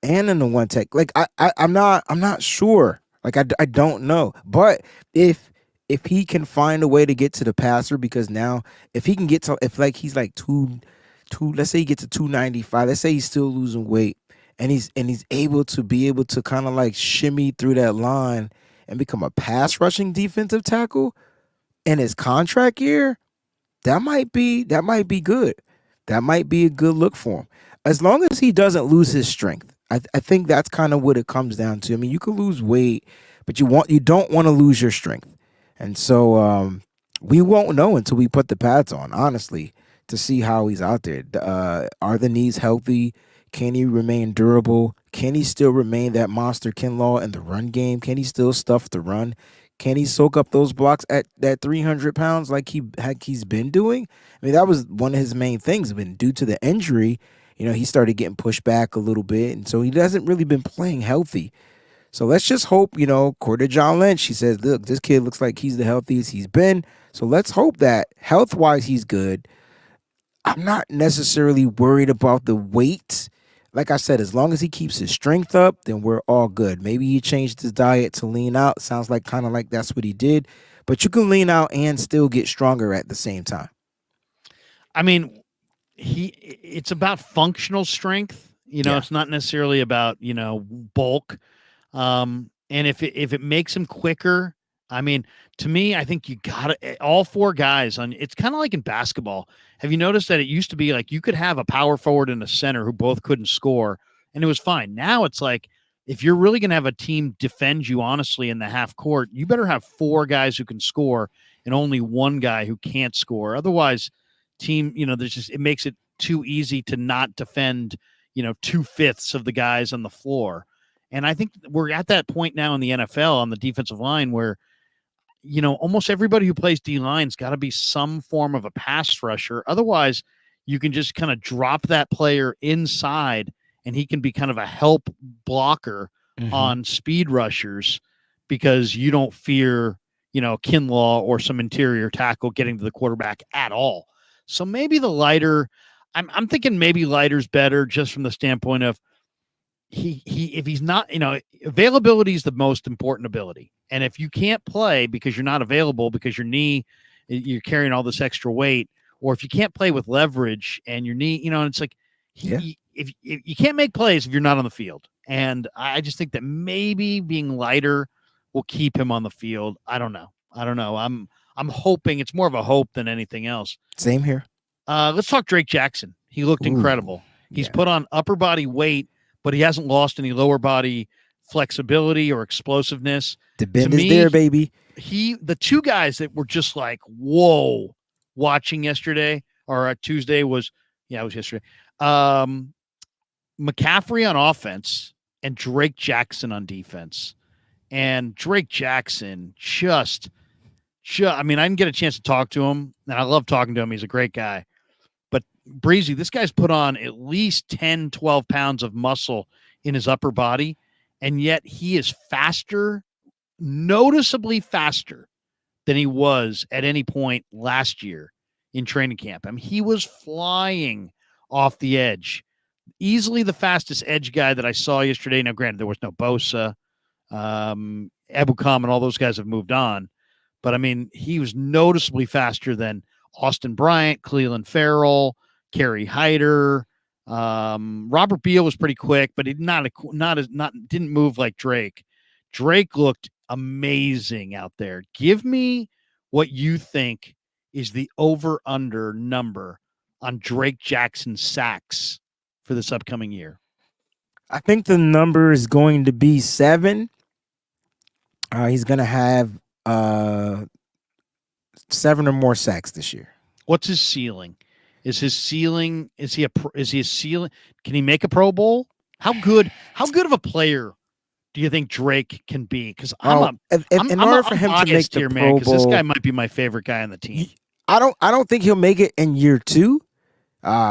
and in the 1-tech. Like I'm not sure. Like I don't know. But if he can find a way to get to the passer, because now if he can get to, if like he's like two, let's say he gets to 295, let's say he's still losing weight, and he's able to kind of like shimmy through that line and become a pass rushing defensive tackle in his contract year, that might be good. That might be a good look for him, as long as he doesn't lose his strength. I think that's kind of what it comes down to. I mean, you could lose weight, but you don't want to lose your strength. And so we won't know until we put the pads on, honestly, to see how he's out there. Are the knees healthy? Can he remain durable? Can he still remain that monster Kinlaw in the run game? Can he still stuff the run? Can he soak up those blocks at that 300 pounds like he's been doing? I mean, that was one of his main things. But due to the injury, he started getting pushed back a little bit, and so he hasn't really been playing healthy. So let's just hope, according to John Lynch, he says, look, this kid looks like he's the healthiest he's been. So let's hope that health-wise he's good. I'm not necessarily worried about the weight. Like I said, as long as he keeps his strength up, then we're all good. Maybe he changed his diet to lean out. Sounds like kind of like that's what he did. But you can lean out and still get stronger at the same time.
I mean, it's about functional strength. It's not necessarily about, bulk. And if it makes him quicker, I mean, to me, I think you got all four guys on. It's kind of like in basketball. Have you noticed that it used to be like you could have a power forward and a center who both couldn't score, and it was fine. Now it's like, if you're really going to have a team defend you honestly in the half court, you better have four guys who can score and only one guy who can't score. Otherwise, it makes it too easy to not defend, 2/5 of the guys on the floor. And I think we're at that point now in the NFL on the defensive line where, almost everybody who plays D-line's got to be some form of a pass rusher. Otherwise, you can just kind of drop that player inside and he can be kind of a help blocker on speed rushers, because you don't fear, Kinlaw or some interior tackle getting to the quarterback at all. So maybe the lighter, I'm thinking maybe lighter's better just from the standpoint of if he's not, availability is the most important ability. And if you can't play because you're not available because your knee, you're carrying all this extra weight, or if you can't play with leverage and your knee, and it's like if you can't make plays if you're not on the field. And I just think that maybe being lighter will keep him on the field. I don't know. I'm hoping it's more of a hope than anything else.
Same here.
Let's talk Drake Jackson. He looked incredible. He's put on upper body weight, but he hasn't lost any lower body flexibility or explosiveness.
The bend is there, baby.
The two guys that were just like, whoa, watching yesterday or Tuesday it was yesterday. McCaffrey on offense and Drake Jackson on defense. And Drake Jackson I didn't get a chance to talk to him, and I love talking to him. He's a great guy. But Breezie, this guy's put on at least 10, 12 pounds of muscle in his upper body, and yet he is faster, noticeably faster than he was at any point last year in training camp. I mean, he was flying off the edge. Easily the fastest edge guy that I saw yesterday. Now, granted, there was no Bosa, Ebukam, and all those guys have moved on. But, I mean, he was noticeably faster than Austin Bryant, Cleveland Farrell, Kerry Hyder. Robert Beal was pretty quick, but he didn't move like Drake. Drake looked amazing out there. Give me what you think is the over-under number on Drake Jackson's sacks for this upcoming year.
I think the number is going to be 7. He's going to have 7 or more sacks this year.
What's his ceiling? Is he a ceiling? Can he make a Pro Bowl? How good of a player do you think Drake can be? Because in order for him to make the Pro Bowl, this guy might be my favorite guy on the team.
I don't think he'll make it in year 2.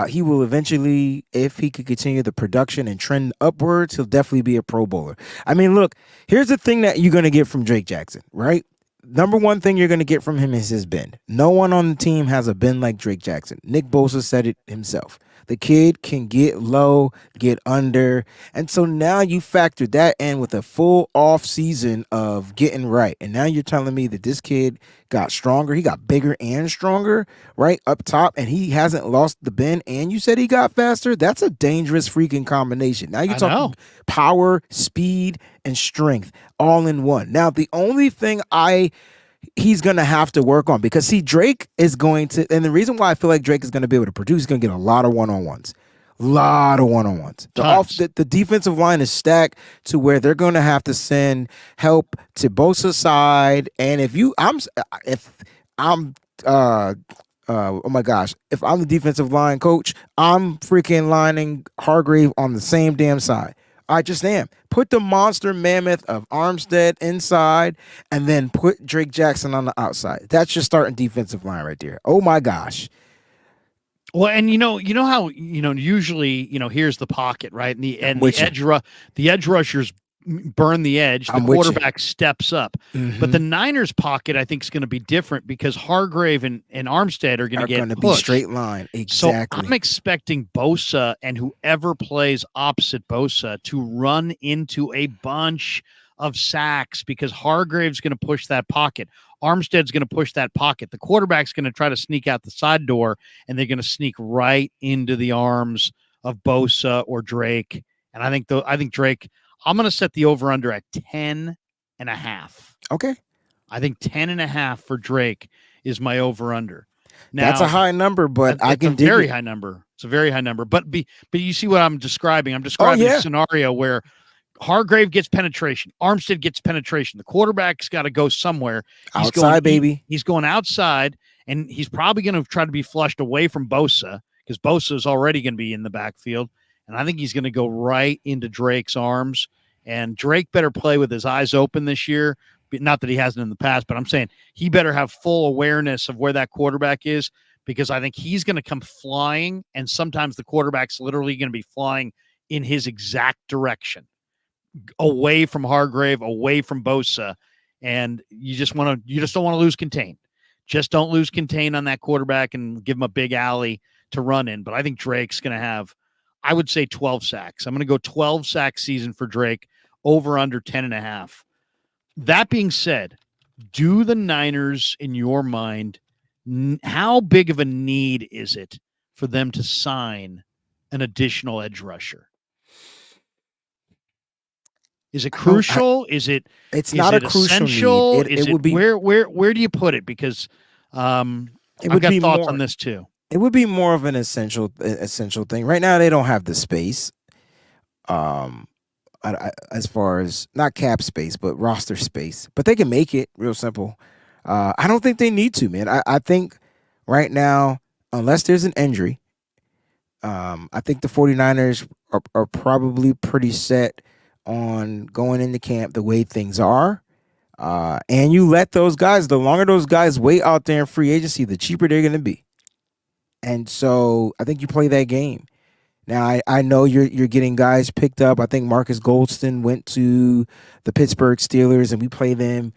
He will eventually, if he could continue the production and trend upwards, he'll definitely be a Pro Bowler. I mean, look, here's the thing that you're going to get from Drake Jackson, right? Number one thing you're going to get from him is his bend. No one on the team has a bend like Drake Jackson. Nick Bosa said it himself. The kid can get low, get under. And so now you factor that in with a full off season of getting right. And now you're telling me that this kid got stronger. He got bigger and stronger, right, up top. And he hasn't lost the bend. And you said he got faster. That's a dangerous freaking combination. Now you're talking power, speed, and strength all in one. Now, the only thing he's going to have to work on, because see, Drake is going to, and the reason why I feel like Drake is going to be able to produce, he's going to get a lot of one-on-ones. The defensive line is stacked to where they're going to have to send help to Bosa's side. And if I'm the defensive line coach, I'm freaking lining Hargrave on the same damn side. I just am. Put the monster mammoth of Armstead inside and then put Drake Jackson on the outside. That's your starting defensive line right there. Oh my gosh.
Well, and you know how, usually, here's the pocket, right? And the edge rushers burn the edge. The quarterback steps up. Mm-hmm. But the Niners pocket, I think, is going to be different because Hargrave and Armstead are going to get pushed.
Be straight line. Exactly.
So I'm expecting Bosa and whoever plays opposite Bosa to run into a bunch of sacks because Hargrave's going to push that pocket. Armstead's going to push that pocket. The quarterback's going to try to sneak out the side door, and they're going to sneak right into the arms of Bosa or Drake. And I think Drake, I'm going to set the over-under at 10.5.
Okay.
I think 10.5 for Drake is my over-under. Now,
that's a high number, but I can dig it.
Very high number. It's a very high number. But you see what I'm describing? I'm describing a scenario where Hargrave gets penetration. Armstead gets penetration. The quarterback's got to go somewhere. He's going outside, and he's probably going to try to be flushed away from Bosa because Bosa is already going to be in the backfield. And I think he's going to go right into Drake's arms. And Drake better play with his eyes open this year. Not that he hasn't in the past, but I'm saying he better have full awareness of where that quarterback is because I think he's going to come flying. And sometimes the quarterback's literally going to be flying in his exact direction, away from Hargrave, away from Bosa. And you just don't want to lose contain. Just don't lose contain on that quarterback and give him a big alley to run in, but I think Drake's going to have, I would say 12 sacks. I'm going to go 12 sack season for Drake, over under 10.5. That being said, do the Niners, in your mind, how big of a need is it for them to sign an additional edge rusher? Is it crucial?
It's not a crucial
essential?
need. It would be
where do you put it? Because I've got thoughts on this too.
It would be more of an essential thing. Right now, they don't have the space. As far as not cap space, but roster space. But they can make it real simple. I don't think they need to, man. I think right now, unless there's an injury, I think the 49ers are probably pretty set on going into camp the way things are. And you let those guys, the longer those guys wait out there in free agency, the cheaper they're going to be. And so I think you play that game. Now, I know you're getting guys picked up. I think Marcus Goldston went to the Pittsburgh Steelers, and we play them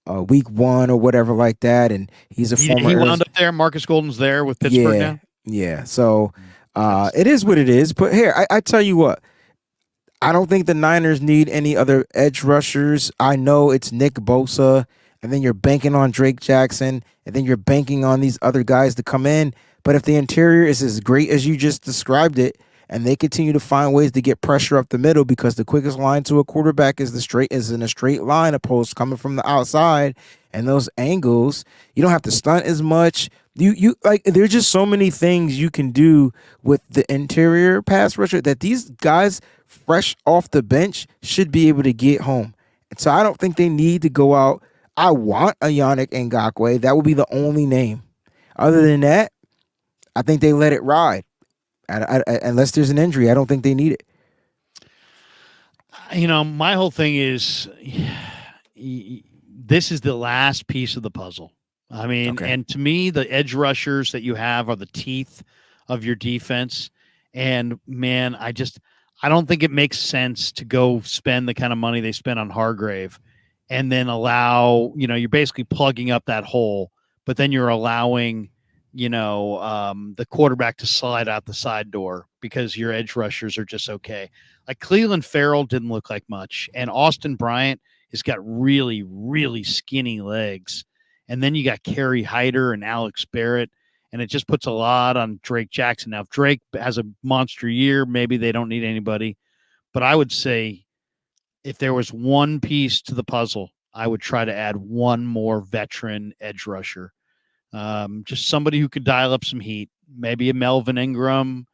week 1 or whatever like that. And he's a former.
He wound up there. Marcus Golden's there with Pittsburgh now.
Yeah. So it is what it is. But here, I tell you what. I don't think the Niners need any other edge rushers. I know it's Nick Bosa, and then you're banking on Drake Jackson, and then you're banking on these other guys to come in. But if the interior is as great as you just described it, and they continue to find ways to get pressure up the middle, because the quickest line to a quarterback is in a straight line, opposed coming from the outside, and those angles, you don't have to stunt as much. You like, there's just so many things you can do with the interior pass rusher that these guys fresh off the bench should be able to get home. And so I don't think they need to go out. I want a Yannick Ngakoue. That would be the only name. Other than that, I think they let it ride. Unless there's an injury, I don't think they need it.
My whole thing is this is the last piece of the puzzle. I mean, And to me, the edge rushers that you have are the teeth of your defense. And, man, I don't think it makes sense to go spend the kind of money they spent on Hargrave and then allow, you're basically plugging up that hole, but then you're allowing, the quarterback to slide out the side door because your edge rushers are just okay. Like Cleveland Farrell didn't look like much, and Austin Bryant has got really, really skinny legs. And then you got Kerry Hyder and Alex Barrett, and it just puts a lot on Drake Jackson. Now, if Drake has a monster year, maybe they don't need anybody. But I would say if there was one piece to the puzzle, I would try to add one more veteran edge rusher. Just somebody who could dial up some heat. Maybe a Melvin Ingram,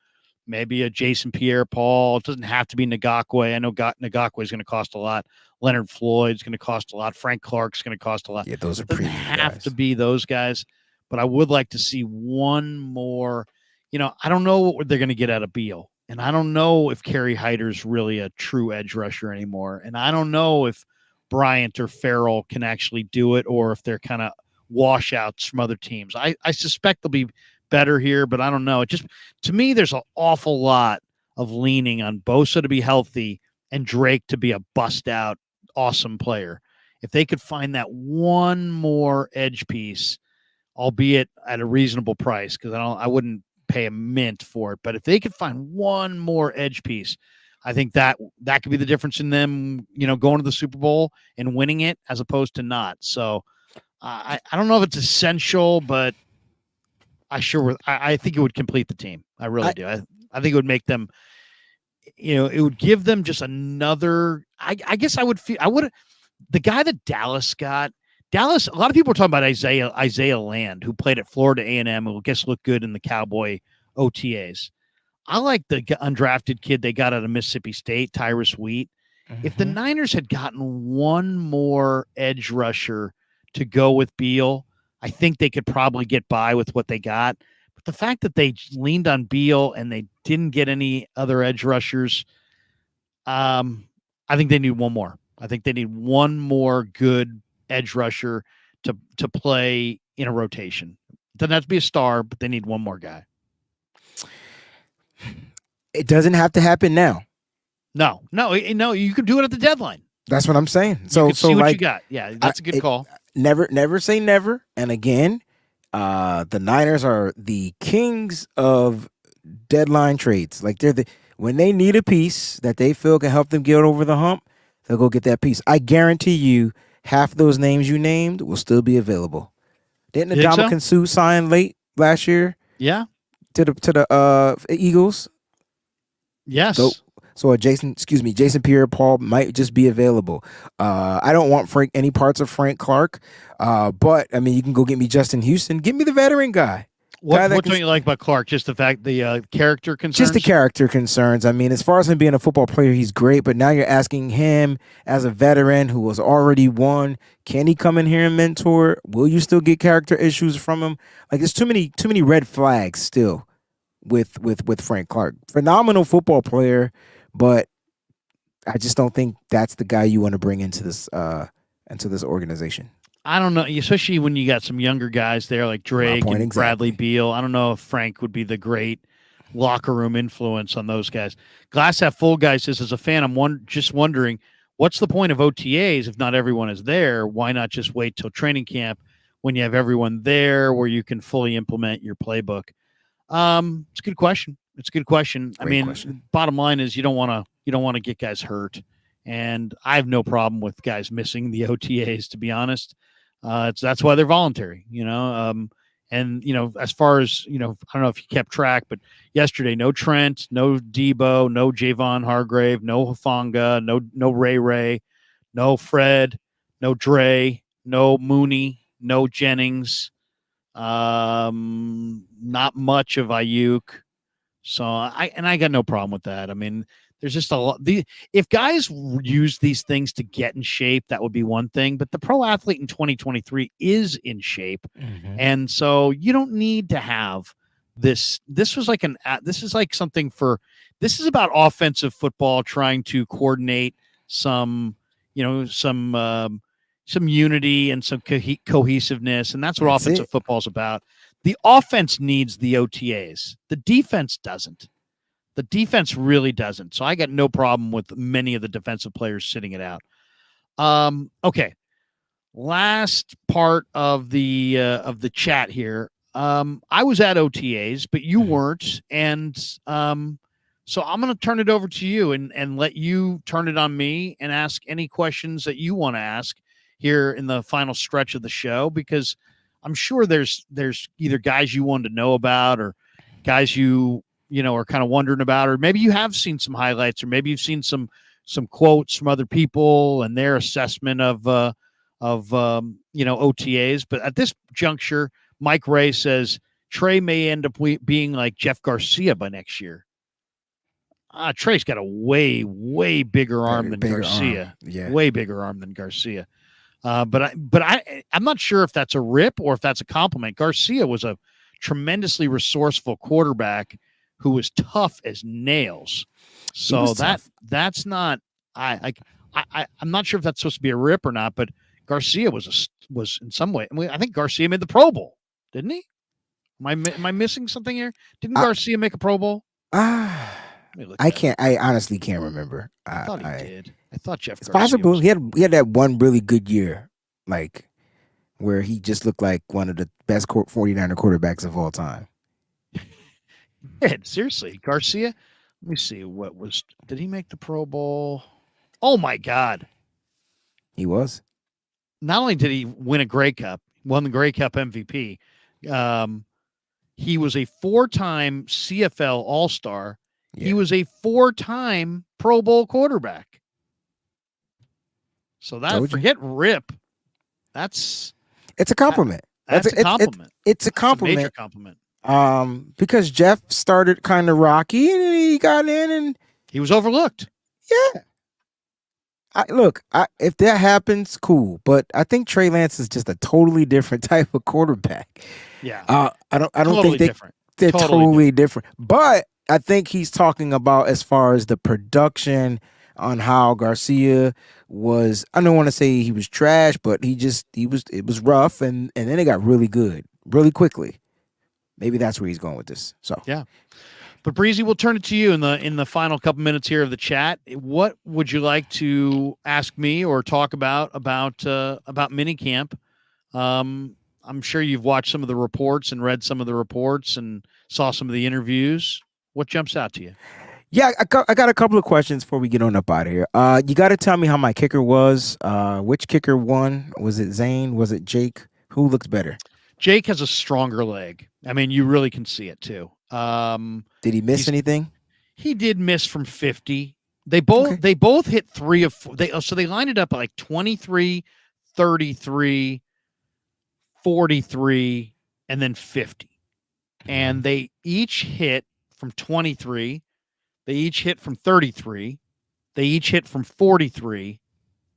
maybe a Jason Pierre-Paul. It doesn't have to be Ngakoue. I know Ngakoue is going to cost a lot. Leonard Floyd's going to cost a lot. Frank Clark's going to cost a lot.
Yeah, those are
pretty
guys.
Have to be those guys. But I would like to see one more. I don't know what they're going to get out of Beal. And I don't know if Kerry Hyder's really a true edge rusher anymore. And I don't know if Bryant or Farrell can actually do it, or if they're kind of washouts from other teams. I suspect they'll be better here, but I don't know. It just, to me, there's an awful lot of leaning on Bosa to be healthy and Drake to be a bust-out, awesome player. If they could find that one more edge piece, albeit at a reasonable price, because I wouldn't pay a mint for it, but if they could find one more edge piece, I think that could be the difference in them, going to the Super Bowl and winning it as opposed to not. So I don't know if it's essential, but I think it would complete the team. I really do. I think it would make them, it would give them just another. I guess the guy that Dallas got. A lot of people are talking about Isaiah Land, who played at Florida A&M, who I guess looked good in the Cowboy OTAs. I like the undrafted kid they got out of Mississippi State, Tyrus Wheat. Mm-hmm. If the Niners had gotten one more edge rusher to go with Beal, I think they could probably get by with what they got. But the fact that they leaned on Beal and they didn't get any other edge rushers, I think they need one more. I think they need one more good edge rusher to play in a rotation. It doesn't have to be a star, but they need one more guy.
It doesn't have to happen now.
No, you can do it at the deadline.
That's what I'm saying.
So see what you got. Yeah, that's a good call.
Never say never. And again, The Niners are the kings of deadline trades. Like when they need a piece that they feel can help them get over the hump, they'll go get that piece. I guarantee you, half those names you named will still be available. Didn't
You think so?
Ndamukong Suh sign late last year?
Yeah.
To the Eagles.
Yes.
So Jason Pierre-Paul might just be available. I don't want any parts of Frank Clark, but I mean, you can go get me Justin Houston. Give me the veteran guy.
What don't you like about Clark? Just the fact the character concerns?
Just the character concerns. I mean, as far as him being a football player, he's great. But now you're asking him as a veteran who was already won, can he come in here and mentor? Will you still get character issues from him? Like, there's too many red flags still with Frank Clark. Phenomenal football player, but I just don't think that's the guy you want to bring into this organization.
I don't know, especially when you got some younger guys there like Drake and
exactly.
Bradley Beal. I don't know if Frank would be the great locker room influence on those guys. Glass half full guy says, as a fan, I'm just wondering, what's the point of OTAs if not everyone is there? Why not just wait till training camp when you have everyone there where you can fully implement your playbook? It's a good question. Great question. Bottom line is you don't want to get guys hurt. And I have no problem with guys missing the OTAs, to be honest. That's why they're voluntary, and, as far as, I don't know if you kept track, but yesterday, no Trent, no Debo, no Javon Hargrave, no Hufanga, no Ray, no Fred, no Dre, no Mooney, no Jennings, not much of Ayuk. So I got no problem with that. I mean, there's just a lot. If guys use these things to get in shape, that would be one thing. But the pro athlete in 2023 is in shape, and so you don't need to have this. This is like something for. This is about offensive football, trying to coordinate some unity and some cohesiveness, and that's what offensive football is about. The offense needs the OTAs. The defense doesn't. The defense really doesn't. So I got no problem with many of the defensive players sitting it out. Okay. Last part of the chat here. I was at OTAs, but you weren't. And so I'm going to turn it over to you and let you turn it on me and ask any questions that you want to ask here in the final stretch of the show, because I'm sure there's either guys you wanted to know about or guys you are kind of wondering about, or maybe you have seen some highlights, or maybe you've seen some quotes from other people and their assessment of OTAs. But at this juncture, Mike Ray says Trey may end up being like Jeff Garcia by next year. Trey's got a way, way bigger arm than Garcia.
Yeah.
Way bigger arm than Garcia. But I'm not sure if that's a rip or if that's a compliment. Garcia was a tremendously resourceful quarterback who was tough as nails. So that's not. I'm not sure if that's supposed to be a rip or not. But Garcia was in some way. I think Garcia made the Pro Bowl, didn't he? Am I missing something here? Didn't Garcia make a Pro Bowl?
I honestly can't remember.
I thought he did. I thought Jeff.
It's possible. He had that one really good year, like where he just looked like one of the best 49er quarterbacks of all time.
Yeah, seriously, Garcia. Let me see. Did he make the Pro Bowl? Oh my God,
he was.
Not only did he win a Grey Cup, won the Grey Cup MVP. He was a 4-time CFL All-Star. Yeah. He was a 4-time Pro Bowl quarterback. So forget rip. It's
a compliment.
It's a compliment.
It's a compliment.
It's a major compliment.
Because Jeff started kind of rocky and he got in and
he was overlooked.
Yeah. If that happens, cool. But I think Trey Lance is just a totally different type of quarterback.
Yeah.
I don't think they're totally different. But I think he's talking about as far as the production on how Garcia was. I don't want to say he was trash, but it was rough, and then it got really good really quickly. Maybe that's where he's going with this. So
yeah. But Breezie, we'll turn it to you in the final couple minutes here of the chat. What would you like to ask me or talk about minicamp? I'm sure you've watched some of the reports and read some of the reports and saw some of the interviews. What jumps out to you?
Yeah, I got a couple of questions before we get on up out of here. You got to tell me how my kicker was. Which kicker won? Was it Zane? Was it Jake? Who looked better?
Jake has a stronger leg. I mean, you really can see it too.
Did he miss anything?
He did miss from 50. They both hit 3 of 4. So they lined it up at like 23, 33, 43, and then 50. And they each hit from 23. They each hit from 33. They each hit from 43.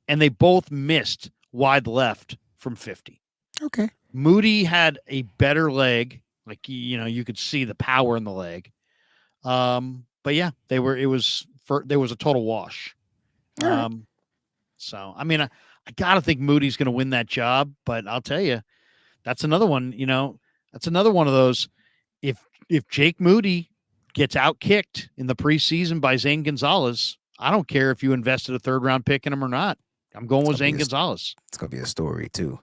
And they both missed wide left from 50.
Okay.
Moody had a better leg. Like, you could see the power in the leg. But yeah, there was a total wash. So, I mean, I got to think Moody's going to win that job, but I'll tell you, that's another one, that's another one of those. If Jake Moody gets outkicked in the preseason by Zane Gonzalez, I don't care if you invested a 3rd-round pick in him or not. I'm going with Zane Gonzalez.
It's going to be a story too.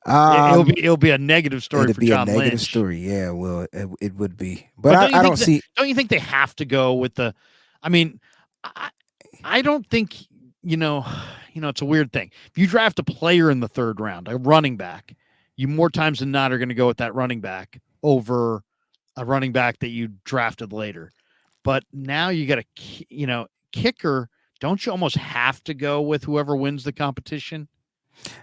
It'll be a negative story for John Lynch. It'll be a negative
story. Yeah, well, it would be. But I don't see.
Don't you think they have to go with the? I mean, I don't think it's a weird thing. If you draft a player in the 3rd round, a running back, you more times than not are going to go with that running back over a running back that you drafted later. But now you got a kicker. Don't you almost have to go with whoever wins the competition?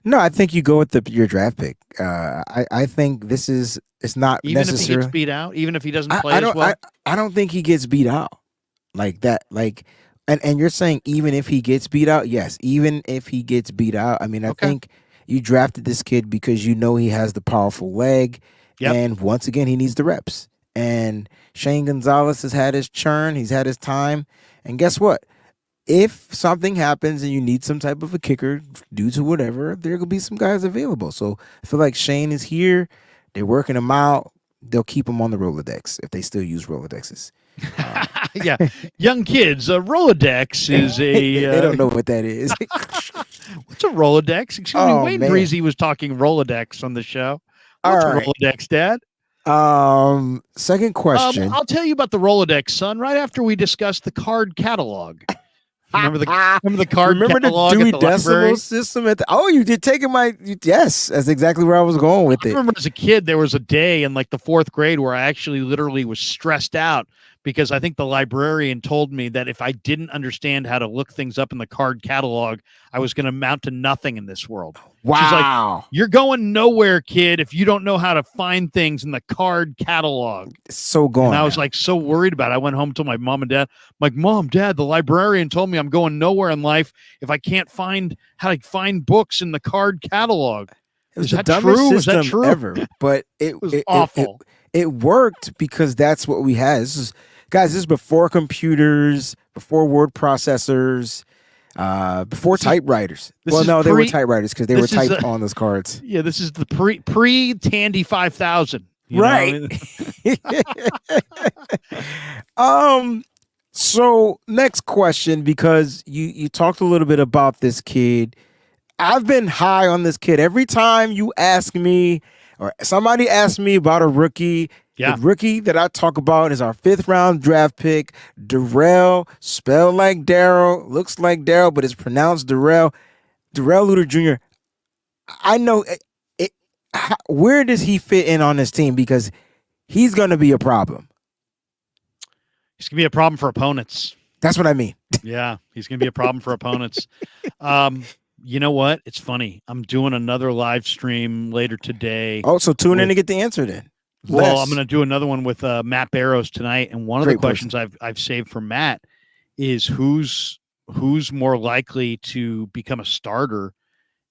No, I think you go with your draft pick. I think it's not
even
necessary.
If he gets beat out, even if he doesn't play as well.
I don't think he gets beat out like that. Like, and you're saying even if he gets beat out, yes, even if he gets beat out. I mean, I think you drafted this kid because you know he has the powerful leg, and once again he needs the reps. And Shane Gonzalez has had his churn, he's had his time, and guess what? If something happens and you need some type of a kicker due to whatever, there will be some guys available. So I feel like Shane is here. They're working him out. They'll keep him on the Rolodex if they still use Rolodexes.
Yeah. Young kids, a Rolodex is a...
they don't know what that is.
What's a Rolodex? Excuse me, Wayne Breezie was talking Rolodex on the show. What's a Rolodex, Dad?
Second question.
I'll tell you about the Rolodex, son, right after we discuss the card catalog. Remember the card catalog
the Dewey
at the
Decimal
library?
System at you did taking yes, that's exactly where I was going with it.
I remember as a kid there was a day in like the 4th grade where I actually literally was stressed out because I think the librarian told me that if I didn't understand how to look things up in the card catalog, I was going to amount to nothing in this world.
Wow.
She's like, you're going nowhere, kid, if you don't know how to find things in the card catalog.
So going.
And I was like so worried about it. I went home and told my mom and dad, I'm like, Mom, Dad, the librarian told me I'm going nowhere in life if I can't find how to find books in the card catalog.
It was the dumbest system ever, but it was
awful.
It worked because that's what we had. This is before computers, before word processors, before typewriters. They were typewriters because they were typed on those cards.
Yeah, this is the pre Tandy 5000.
Right. So next question, because you talked a little bit about this kid. I've been high on this kid. Every time you ask me or somebody asks me about a rookie, the rookie that I talk about is our 5th-round draft pick, Darrell, spelled like Daryl, looks like Daryl, but it's pronounced Darrell. Darrell Luter Jr. I know where does he fit in on this team? Because he's going to be a problem.
He's going to be a problem for opponents.
That's what I mean.
Yeah, he's going to be a problem for opponents. You know what? It's funny. I'm doing another live stream later today.
Oh, so tune in to get the answer then.
Well, I'm going to do another one with Matt Barrows tonight, and one of the questions I've saved for Matt is who's more likely to become a starter.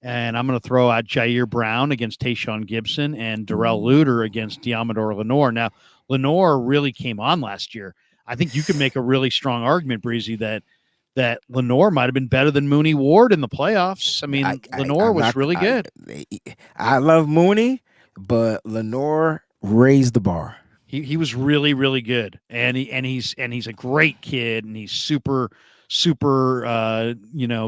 And I'm going to throw out Jair Brown against Tayshaun Gibson and Darrell Luter against Diamador Lenore. Now, Lenore really came on last year. I think you could make a really strong argument, Breezy, that Lenore might have been better than Mooney Ward in the playoffs. I mean, Lenore was really good.
I love Mooney, but Lenore raised the bar.
He was really, really good, and he's a great kid, and he's super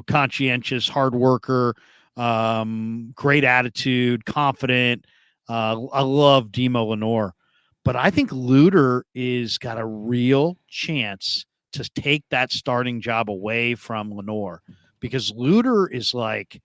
conscientious, hard worker, great attitude, confident. I love Demo Lenore, but I think Luter is got a real chance to take that starting job away from Lenore, because Luter is like,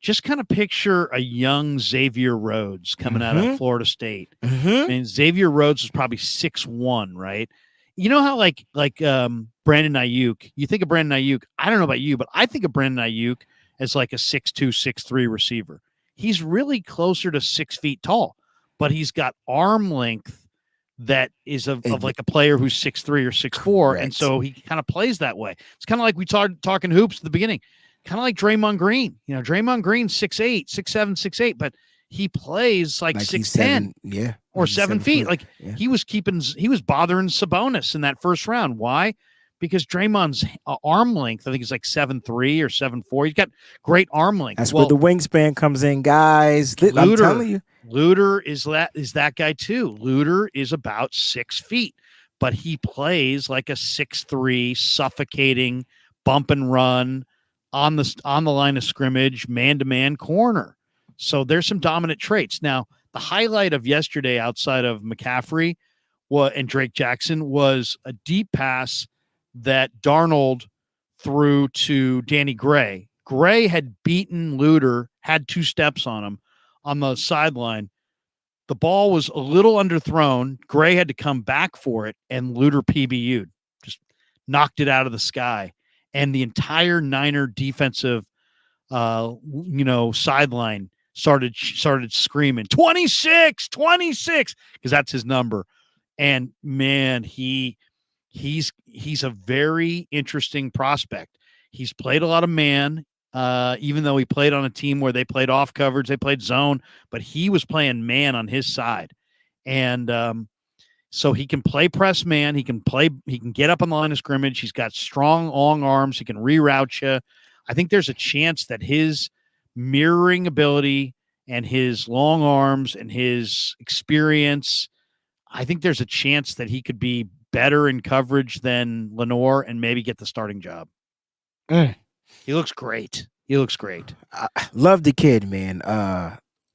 just kind of picture a young Xavier Rhodes coming out of Florida State. I mean, Xavier Rhodes was probably 6'1", right? You know how like Brandon Ayuk, you think of Brandon Ayuk, I don't know about you, but I think of Brandon Ayuk as like a 6'2", 6'3" receiver. He's really closer to 6 feet tall, but he's got arm length that is of like a player who's 6'3" or 6'4", and so he kind of plays that way. It's kind of like we talking hoops at the beginning, kind of like Draymond Green. You know, Draymond Green's 6'8", 6'7", 6'8", but he plays like 6'10", or 7 feet. Like he was bothering Sabonis in that first round. Why? Because Draymond's arm length, I think, is like 7'3" or 7'4". He's got great arm length.
That's where the wingspan comes in, guys. I'm telling you,
Luter is that guy too. Luter is about 6 feet, but he plays like a 6'3", suffocating bump and run on the line of scrimmage, man-to-man corner. So there's some dominant traits. Now, the highlight of yesterday outside of McCaffrey and Drake Jackson was a deep pass that Darnold threw to Danny Gray. Gray had beaten Luter, had 2 steps on him on the sideline. The ball was a little underthrown. Gray had to come back for it, and Luter PBU'd, just knocked it out of the sky. And the entire Niner defensive, sideline started screaming 26, because that's his number. And man, he's a very interesting prospect. He's played a lot of man, even though he played on a team where they played off coverage, they played zone, but he was playing man on his side. And so he can play press man. He can get up on the line of scrimmage. He's got strong, long arms. He can reroute you. I think there's a chance that his mirroring ability and his long arms and his experience, I think there's a chance that he could be better in coverage than Lenore and maybe get the starting job. He looks great.
I love the kid, man.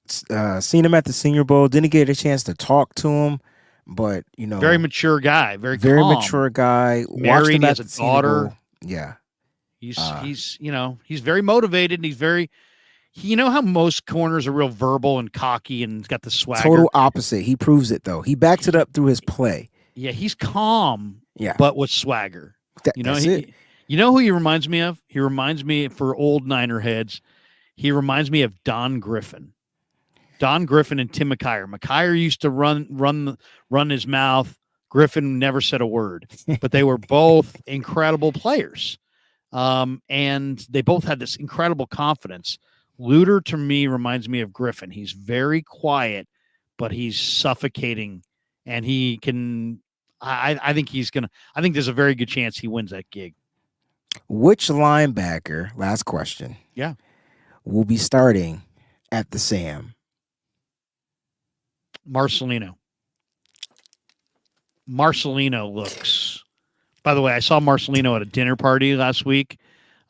Seen him at the Senior Bowl. Didn't get a chance to talk to him, but
very mature guy, very
calm. Mature guy.
Married, he has a daughter.
Yeah,
he's very motivated. And he's very. You know how most corners are real verbal and cocky and got the swagger?
Total opposite. He proves it, though. He backs it up through his play.
Yeah, he's calm,
yeah,
but with swagger.
That's it.
You know who he reminds me of? He reminds me, for old Niner heads, he reminds me of Don Griffin. Don Griffin and Tim McKyer. McKyer used to run his mouth. Griffin never said a word, but they were both incredible players. And they both had this incredible confidence. Luter, to me, reminds me of Griffin. He's very quiet, but he's suffocating, and he can. I think there's a very good chance he wins that gig.
Which linebacker? Last question.
Yeah,
will be starting at the Sam?
Marcelino looks. By the way, I saw Marcelino at a dinner party last week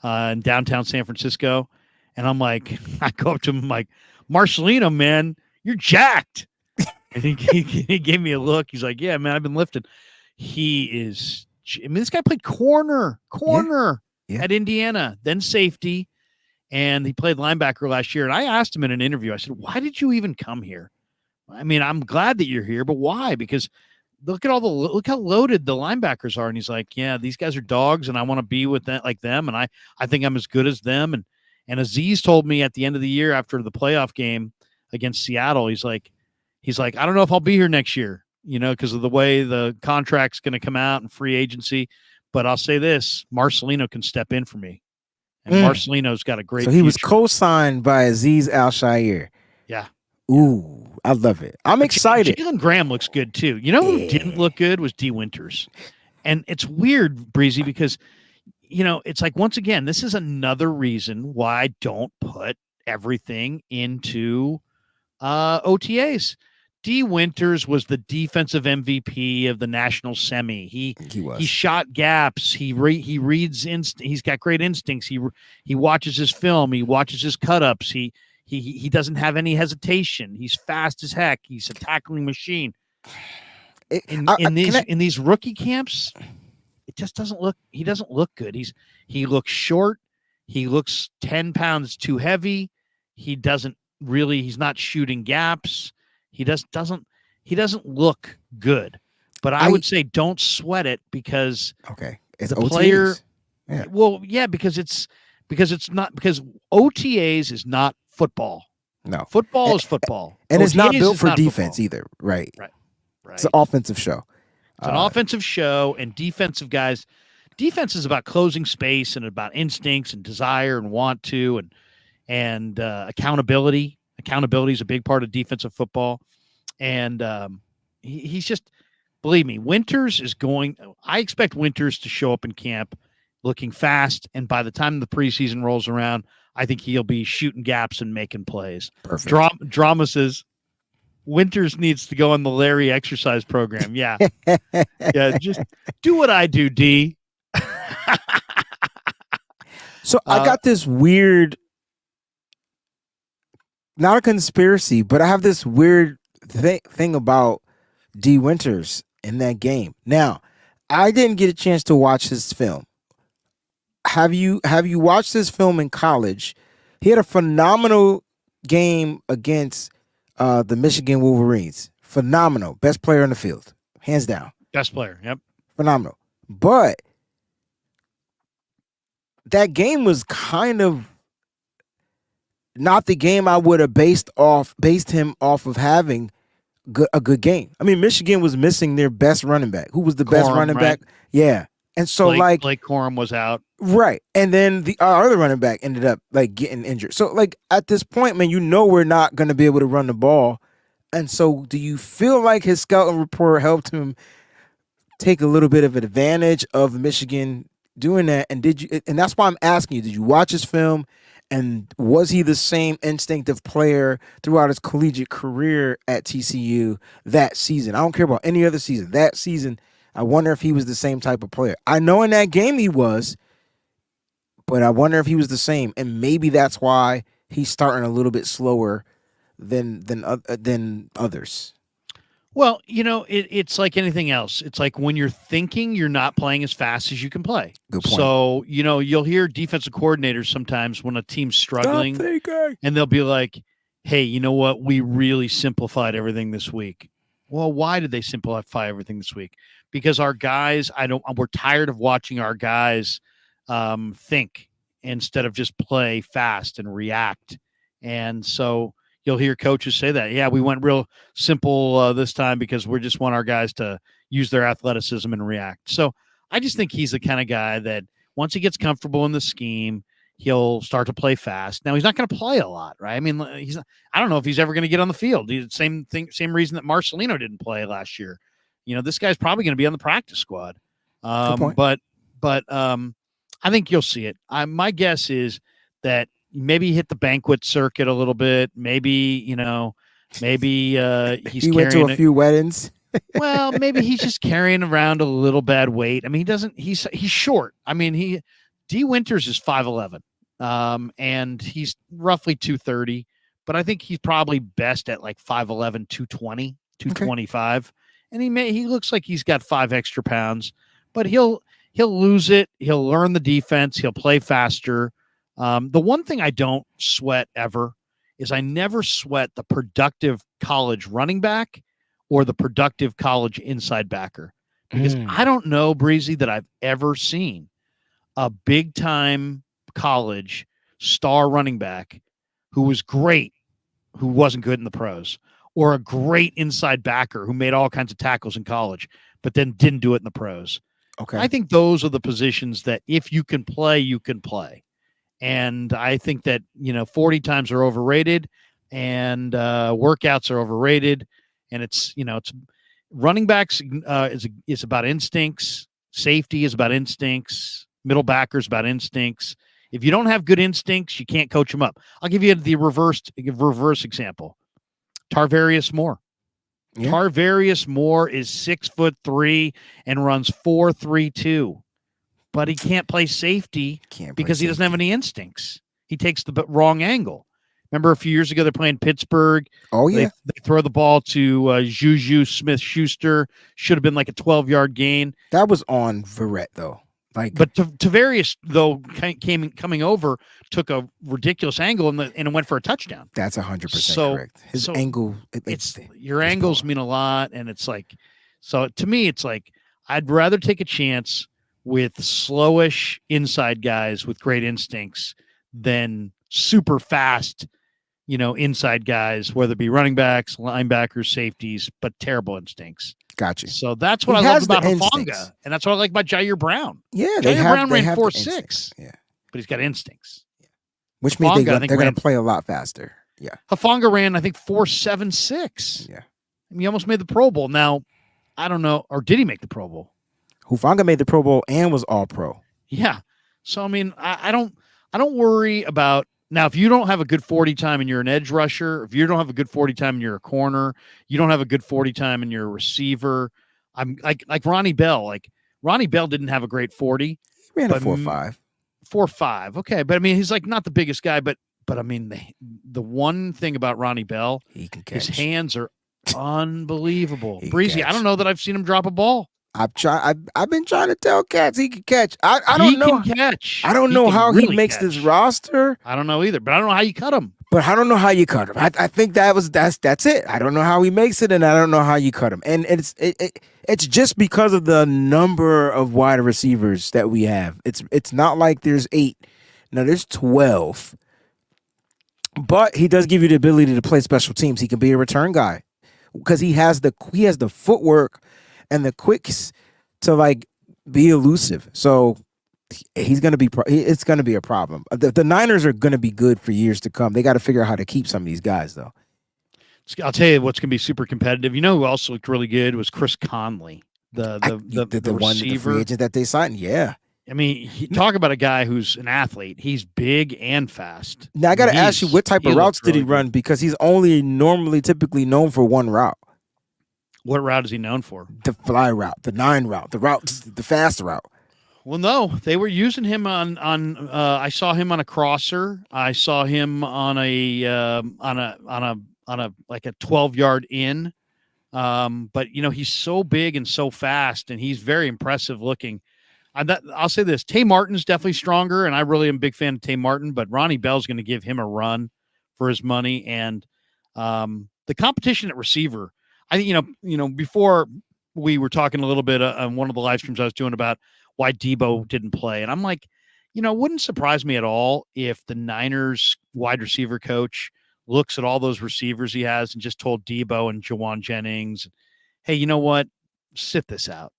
in downtown San Francisco. And I'm like, I go up to him, I'm like, Marcelino, man, you're jacked. And he gave me a look. He's like, yeah, man, I've been lifting. He is, this guy played corner at Indiana, then safety. And he played linebacker last year. And I asked him in an interview, I said, why did you even come here? I mean, I'm glad that you're here, but why? Because look how loaded the linebackers are. And he's like, yeah, these guys are dogs, and I want to be with them like them. And I think I'm as good as them. And Aziz told me at the end of the year after the playoff game against Seattle, he's like, I don't know if I'll be here next year, because of the way the contract's going to come out and free agency. But I'll say this, Marcelino can step in for me. And Marcelino's got a great future.
He was co-signed by Aziz Al-Shaair.
Yeah.
Ooh, I love it. I'm excited.
Jalen Graham looks good too. You know who didn't look good was D. Winters. And it's weird, Breezy, because it's like, once again, this is another reason why I don't put everything into OTAs. D. Winters was the defensive MVP of the national semi. He shot gaps. He reads he's got great instincts. He watches his film. He watches his cut-ups. He doesn't have any hesitation. He's fast as heck. He's a tackling machine. In these rookie camps, it just doesn't look. He doesn't look good. He looks short. He looks 10 pounds too heavy. He's not shooting gaps. He doesn't look good. But I would say don't sweat it because
it's
the
OTAs.
Player. Yeah. Well, yeah, because OTAs is not football.
No,
football is football,
and
OTAs
it's not built for defense
football.
either. Right.
Right.
It's an offensive show.
It's an offensive show, and defensive guys. Defense is about closing space and about instincts and desire and want to and accountability. Accountability is a big part of defensive football, and he's just, believe me, Winters is going. I expect Winters to show up in camp looking fast, and by the time the preseason rolls around, I think he'll be shooting gaps and making plays.
Perfect.
Drama says Winters needs to go on the Larry exercise program. Yeah, yeah. Just do what I do, D.
So I got this weird, not a conspiracy, but I have this weird thing about D. Winters in that game. Now, I didn't get a chance to watch his film. Have you watched this film in college? He had a phenomenal game against the Michigan Wolverines. Phenomenal. Best player on the field. Hands down.
Best player. Yep. Phenomenal.
But that game was kind of not the game I would have based him off of having a good game. I mean, Michigan was missing their best running back. Who was the best running back? Yeah. And so
Blake Corum was out.
Right. And then the other running back ended up getting injured. So at this point, man, we're not going to be able to run the ball. And so do you feel like his scouting report helped him take a little bit of advantage of Michigan doing that? And and that's why I'm asking you, did you watch his film? And was he the same instinctive player throughout his collegiate career at TCU that season? I don't care about any other season. That season, I wonder if he was the same type of player. I know in that game he was, but I wonder if he was the same. And maybe that's why he's starting a little bit slower than others.
Well, it's like anything else. It's like when you're thinking, you're not playing as fast as you can play.
Good point.
So, you'll hear defensive coordinators sometimes when a team's struggling, and they'll be like, hey, you know what? We really simplified everything this week. Well, why did they simplify everything this week? Because our guys, we're tired of watching our guys think instead of just play fast and react. And so you'll hear coaches say that, yeah, we went real simple this time because we just want our guys to use their athleticism and react. So I just think he's the kind of guy that once he gets comfortable in the scheme, he'll start to play fast. Now, he's not going to play a lot, right? I mean, I don't know if he's ever going to get on the field. Same reason that Marcelino didn't play last year. This guy's probably going to be on the practice squad. But I think you'll see it. My guess is that maybe hit the banquet circuit a little bit. Maybe he
went to a few weddings.
Well, maybe he's just carrying around a little bad weight. I mean, he's short. I mean, D. Winters is 5'11", and he's roughly 230, but I think he's probably best at 5'11", 220, 225. Okay. And he looks like he's got 5 extra pounds, but he'll lose it. He'll learn the defense. He'll play faster. The one thing I don't sweat ever is I never sweat the productive college running back or the productive college inside backer, because I don't know, Breezie, that I've ever seen a big time college star running back who was great, who wasn't good in the pros, or a great inside backer who made all kinds of tackles in college, but then didn't do it in the pros.
Okay.
I think those are the positions that if you can play, you can play. And I think that, 40 times are overrated, and workouts are overrated. And it's running backs is about instincts. Safety is about instincts. Middle backers about instincts. If you don't have good instincts, you can't coach them up. I'll give you the reverse example. Tarvarius Moore. Yeah. Tarvarius Moore is 6'3" and runs 4.32. But he can't play safety because he doesn't have any instincts. He takes the wrong angle. Remember a few years ago they're playing Pittsburgh.
Oh yeah,
they throw the ball to Juju Smith-Schuster. Should have been like a 12-yard gain.
that was on Verrett though.
But Tavarius though coming over took a ridiculous angle and it went for a touchdown.
That's 100% correct. His angle,
your angles mean a lot, and it's like, so to me, it's like I'd rather take a chance with slowish inside guys with great instincts than super fast, inside guys, whether it be running backs, linebackers, safeties, but terrible instincts.
Gotcha.
So that's what I love about Hufanga, and that's what I like about Jair Brown.
Yeah,
Jair Brown ran 4.6.
Yeah,
but he's got instincts.
Yeah. Which means they're going to play a lot faster. Yeah.
Hufanga ran, I think, 4.76.
Yeah.
He almost made the Pro Bowl. Now, I don't know, or did he make the Pro Bowl?
Hufanga made the Pro Bowl and was All Pro.
Yeah. So I mean, I don't worry about. Now, if you don't have a good 40 time and you're an edge rusher, if you don't have a good 40 time and you're a corner, you don't have a good 40 time and you're a receiver. I'm like Ronnie Bell. Like Ronnie Bell didn't have a great 40.
He ran a 4.5.
4.5. Okay, but I mean, he's like not the biggest guy, but I mean, the one thing about Ronnie Bell,
he can catch.
His hands are unbelievable. Breezie, I don't know that I've seen him drop a ball.
I've been trying to tell cats he can catch. I don't know.
He can catch.
I don't know how he makes this roster.
I don't know either, but I don't know how you cut him.
But I don't know how you cut him. I think that's it. I don't know how he makes it, and I don't know how you cut him. And it's just because of the number of wide receivers that we have. It's not like there's 8. No, there's 12. But he does give you the ability to play special teams. He can be a return guy because he has the footwork and the quicks to like be elusive. So he's going to be it's going to be a problem. The Niners are going to be good for years to come. They got to figure out how to keep some of these guys though.
I'll tell you what's going to be super competitive. You know who also looked really good was Chris Conley, the
one, the free agent that they signed. Yeah.
I mean, talk about a guy who's an athlete. He's big and fast.
Now I got to ask you, what type of routes did he run? Because he's only typically known for one route.
What route is he known for?
The fly route, the 9 route, the fast route.
Well, no, they were using him on. I saw him on a crosser. I saw him on a like a 12-yard in. But he's so big and so fast, and he's very impressive looking. I'll say this: Tay Martin's definitely stronger, and I really am a big fan of Tay Martin. But Ronnie Bell's going to give him a run for his money, and the competition at receiver. I think before we were talking a little bit on one of the live streams I was doing about why Debo didn't play, and I'm like, it wouldn't surprise me at all if the Niners wide receiver coach looks at all those receivers he has and just told Debo and Jawan Jennings, hey, you know what? Sit this out,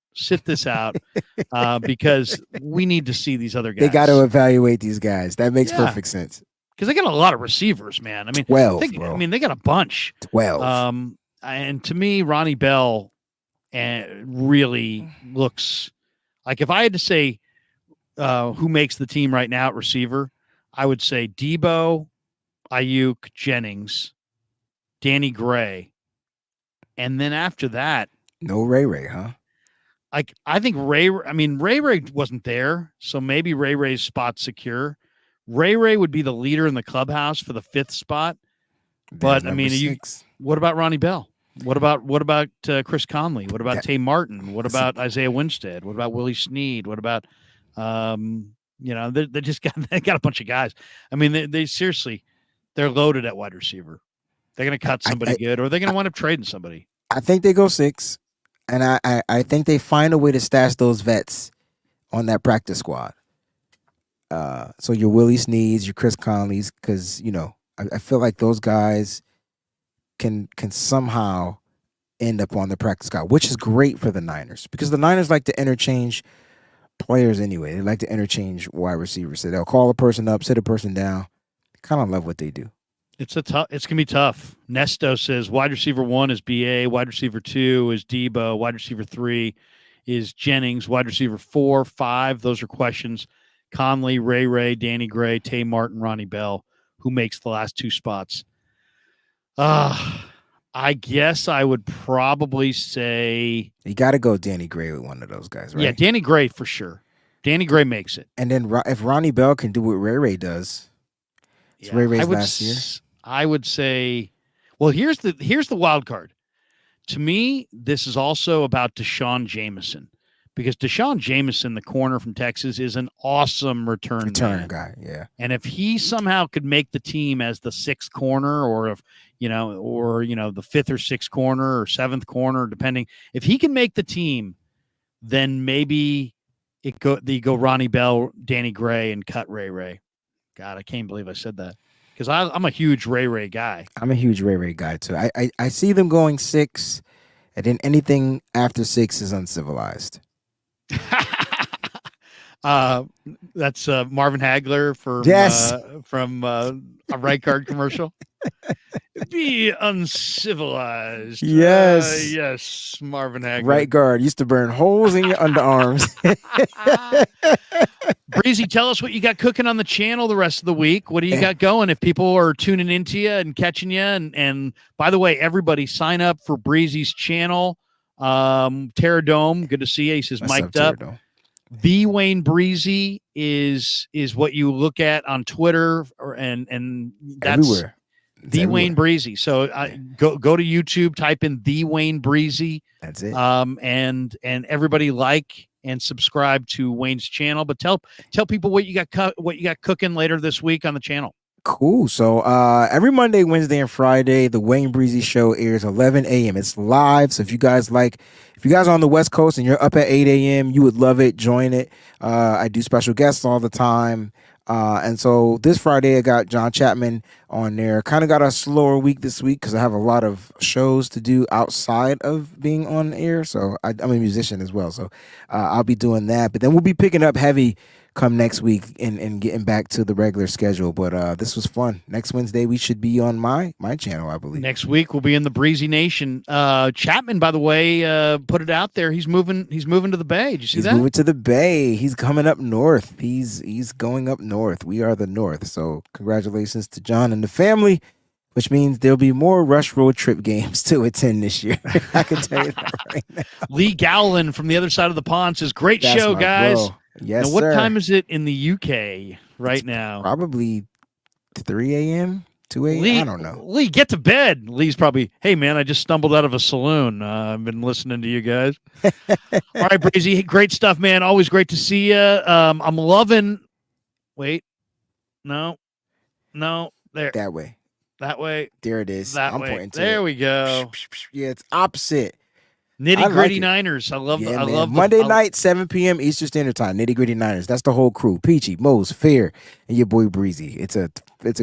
because we need to see these other guys.
They got to evaluate these guys. That makes perfect sense.
Because they got a lot of receivers, man. I mean,
12,
they got a bunch.
12.
And to me, Ronnie Bell really looks like, if I had to say who makes the team right now at receiver, I would say Debo, Ayuk, Jennings, Danny Gray. And then after that,
no Ray, huh?
Like, I think Ray wasn't there, so maybe Ray's spot's secure. Ray would be the leader in the clubhouse for the 5th spot. But I mean, what about Ronnie Bell? What about Chris Conley? What about Tay Martin? What about Isaiah Winstead? What about Willie Snead? What about they just got a bunch of guys. I mean, they seriously, they're loaded at wide receiver. They're going to cut somebody good, or they're going to wind up trading somebody.
I think they go 6, and I think they find a way to stash those vets on that practice squad. So your Willie Sneads, your Chris Conleys, because I feel like those guys can somehow end up on the practice squad, which is great for the Niners, because the Niners like to interchange players anyway. They like to interchange wide receivers. So they'll call a person up, sit a person down. Kind of love what they do.
It's gonna be tough. Nesto says wide receiver 1 is BA, wide receiver 2 is Debo, wide receiver 3 is Jennings, wide receiver 4, 5. Those are questions. Conley, Ray, Danny Gray, Tay Martin, Ronnie Bell. Who makes the last 2 spots? I guess I would probably say
you got to go Danny Gray with one of those guys, right?
Yeah, Danny Gray for sure. Danny Gray makes it.
And then if Ronnie Bell can do what Ray does, it's Ray's last year.
I would say, well, here's the wild card. To me, this is also about Deshaun Jameson, because Deshaun Jameson, the corner from Texas, is an awesome return man.
Guy. Yeah.
And if he somehow could make the team as the sixth corner, or the fifth or sixth corner or seventh corner, depending, if he can make the team, then maybe they go Ronnie Bell, Danny Gray, and cut Ray. God, I can't believe I said that, because I'm a huge Ray guy.
I'm a huge Ray guy too. I see them going 6, and then anything after 6 is uncivilized.
That's Marvin Hagler from a right guard commercial. Be uncivilized. Yes, Marvin Hagler.
Right guard used to burn holes in your underarms.
Breezie, tell us what you got cooking on the channel the rest of the week. What do you got going? If people are tuning into you and catching you, and by the way, everybody sign up for Breezie's channel. Terradome, good to see you. He says mic'd up. The Wayne Breezie is what you look at on Twitter, and that's
everywhere.
The Wayne Breezie. So go to YouTube, type in The Wayne Breezie.
That's it.
And everybody like and subscribe to Wayne's channel. But tell people what you got cooking later this week on the channel.
Cool. So every Monday, Wednesday, and Friday, the Wayne Breezie Show airs 11 a.m. It's live. So if you guys are on the West Coast and you're up at 8 a.m., you would love it. Join it. I do special guests all the time. And so this Friday, I got John Chapman on there. Kind of got a slower week this week because I have a lot of shows to do outside of being on air. So I'm a musician as well. So I'll be doing that. But then we'll be picking up heavy come next week and getting back to the regular schedule. But this was fun. Next Wednesday, we should be on my channel, I believe.
Next week, we'll be in the Breezy Nation. Chapman, by the way, put it out there. He's moving to the Bay. Did you see that?
He's moving to the Bay. He's coming up north. He's going up north. We are the North. So congratulations to John and the family, which means there'll be more Rush Road Trip games to attend this year. I can tell you that right now.
Lee Gowland from the other side of the pond says, great show, guys.
Bro. Yes,
now, what
sir.
time is it in the UK right now?
Probably 3 a.m., 2 a.m. I don't know.
Lee, get to bed. Lee's probably, hey, man, I just stumbled out of a saloon. I've been listening to you guys. All right, Breezy, great stuff, man. Always great to see you. I'm loving – wait. No, there.
That way. There it is.
I'm
pointing to
there
it.
We go.
Yeah, it's opposite.
Nitty Gritty Niners. I love
Monday night, 7 p.m. Eastern Standard Time. Nitty Gritty Niners. That's the whole crew. Peachy, Mose, Fair, and your boy Breezy. It's a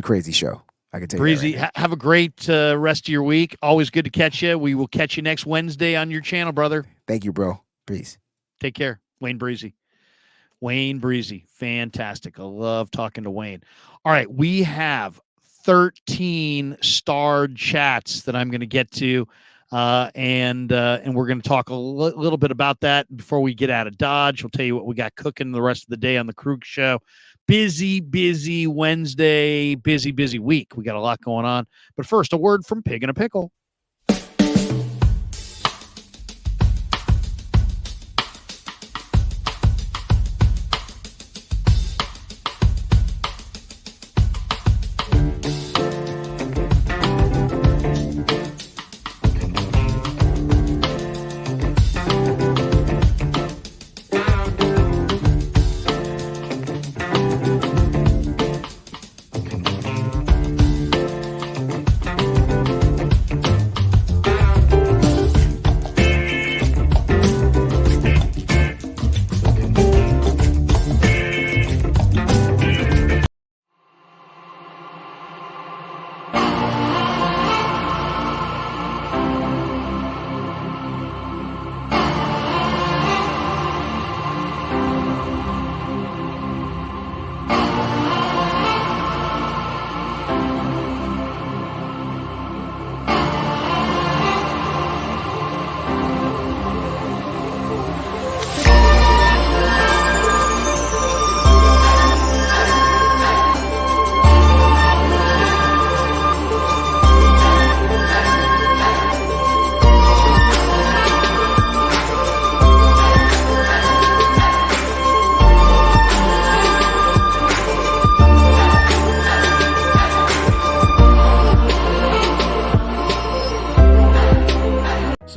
crazy show. I can tell you.
Breezy,
right
have a great rest of your week. Always good to catch you. We will catch you next Wednesday on your channel, brother.
Thank you, bro. Peace.
Take care. Wayne Breezie. Wayne Breezie. Fantastic. I love talking to Wayne. All right. We have 13 starred chats that I'm going to get to. And we're going to talk a little bit about that before we get out of Dodge. We'll tell you what we got cooking the rest of the day on the Krueger Show. Busy Wednesday, busy week. We got a lot going on. But first, a word from Pig and a Pickle.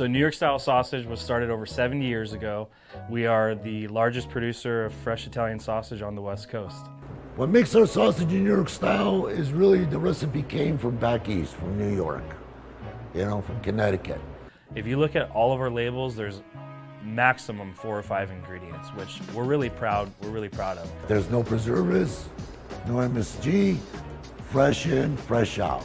So New York style sausage was started over 70 years ago. We are the largest producer of fresh Italian sausage on the West Coast.
What makes our sausage in New York style is really the recipe came from back east, from New York, from Connecticut.
If you look at all of our labels, there's maximum 4 or 5 ingredients, which we're really proud of.
There's no preservatives, no MSG, fresh in, fresh out.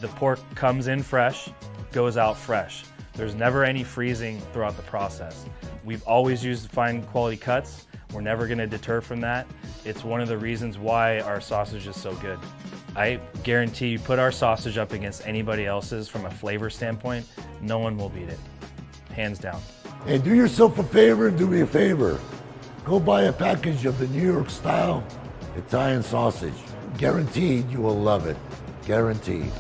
The pork comes in fresh, goes out fresh. There's never any freezing throughout the process. We've always used fine quality cuts. We're never gonna deter from that. It's one of the reasons why our sausage is so good. I guarantee you put our sausage up against anybody else's from a flavor standpoint, no one will beat it, hands down.
Hey, do yourself a favor and do me a favor. Go buy a package of the New York style Italian sausage. Guaranteed you will love it, guaranteed.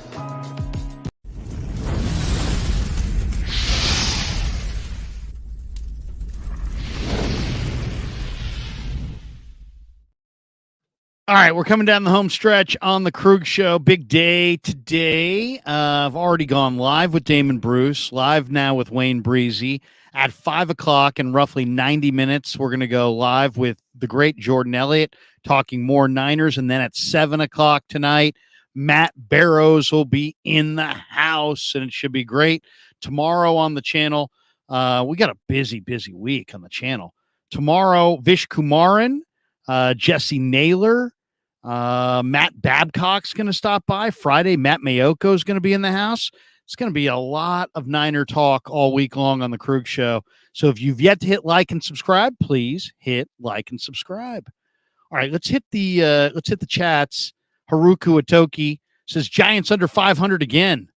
All right, we're coming down the home stretch on the Krug Show. Big day today. I've already gone live with Damon Bruce, live now with Wayne Breezie. At 5 o'clock in roughly 90 minutes, we're going to go live with the great Jordan Elliott, talking more Niners. And then at 7 o'clock tonight, Matt Barrows will be in the house, and it should be great. Tomorrow on the channel, we got a busy week on the channel. Tomorrow, Vish Kumaran, Jesse Naylor, Matt Babcock's going to stop by. Friday, Matt Mayoko is going to be in the house. It's going to be a lot of Niner talk all week long on the Krug Show. So if you've yet to hit like and subscribe, please hit like and subscribe. All right, let's hit the chats. Haruku Itoki says Giants under 500 again.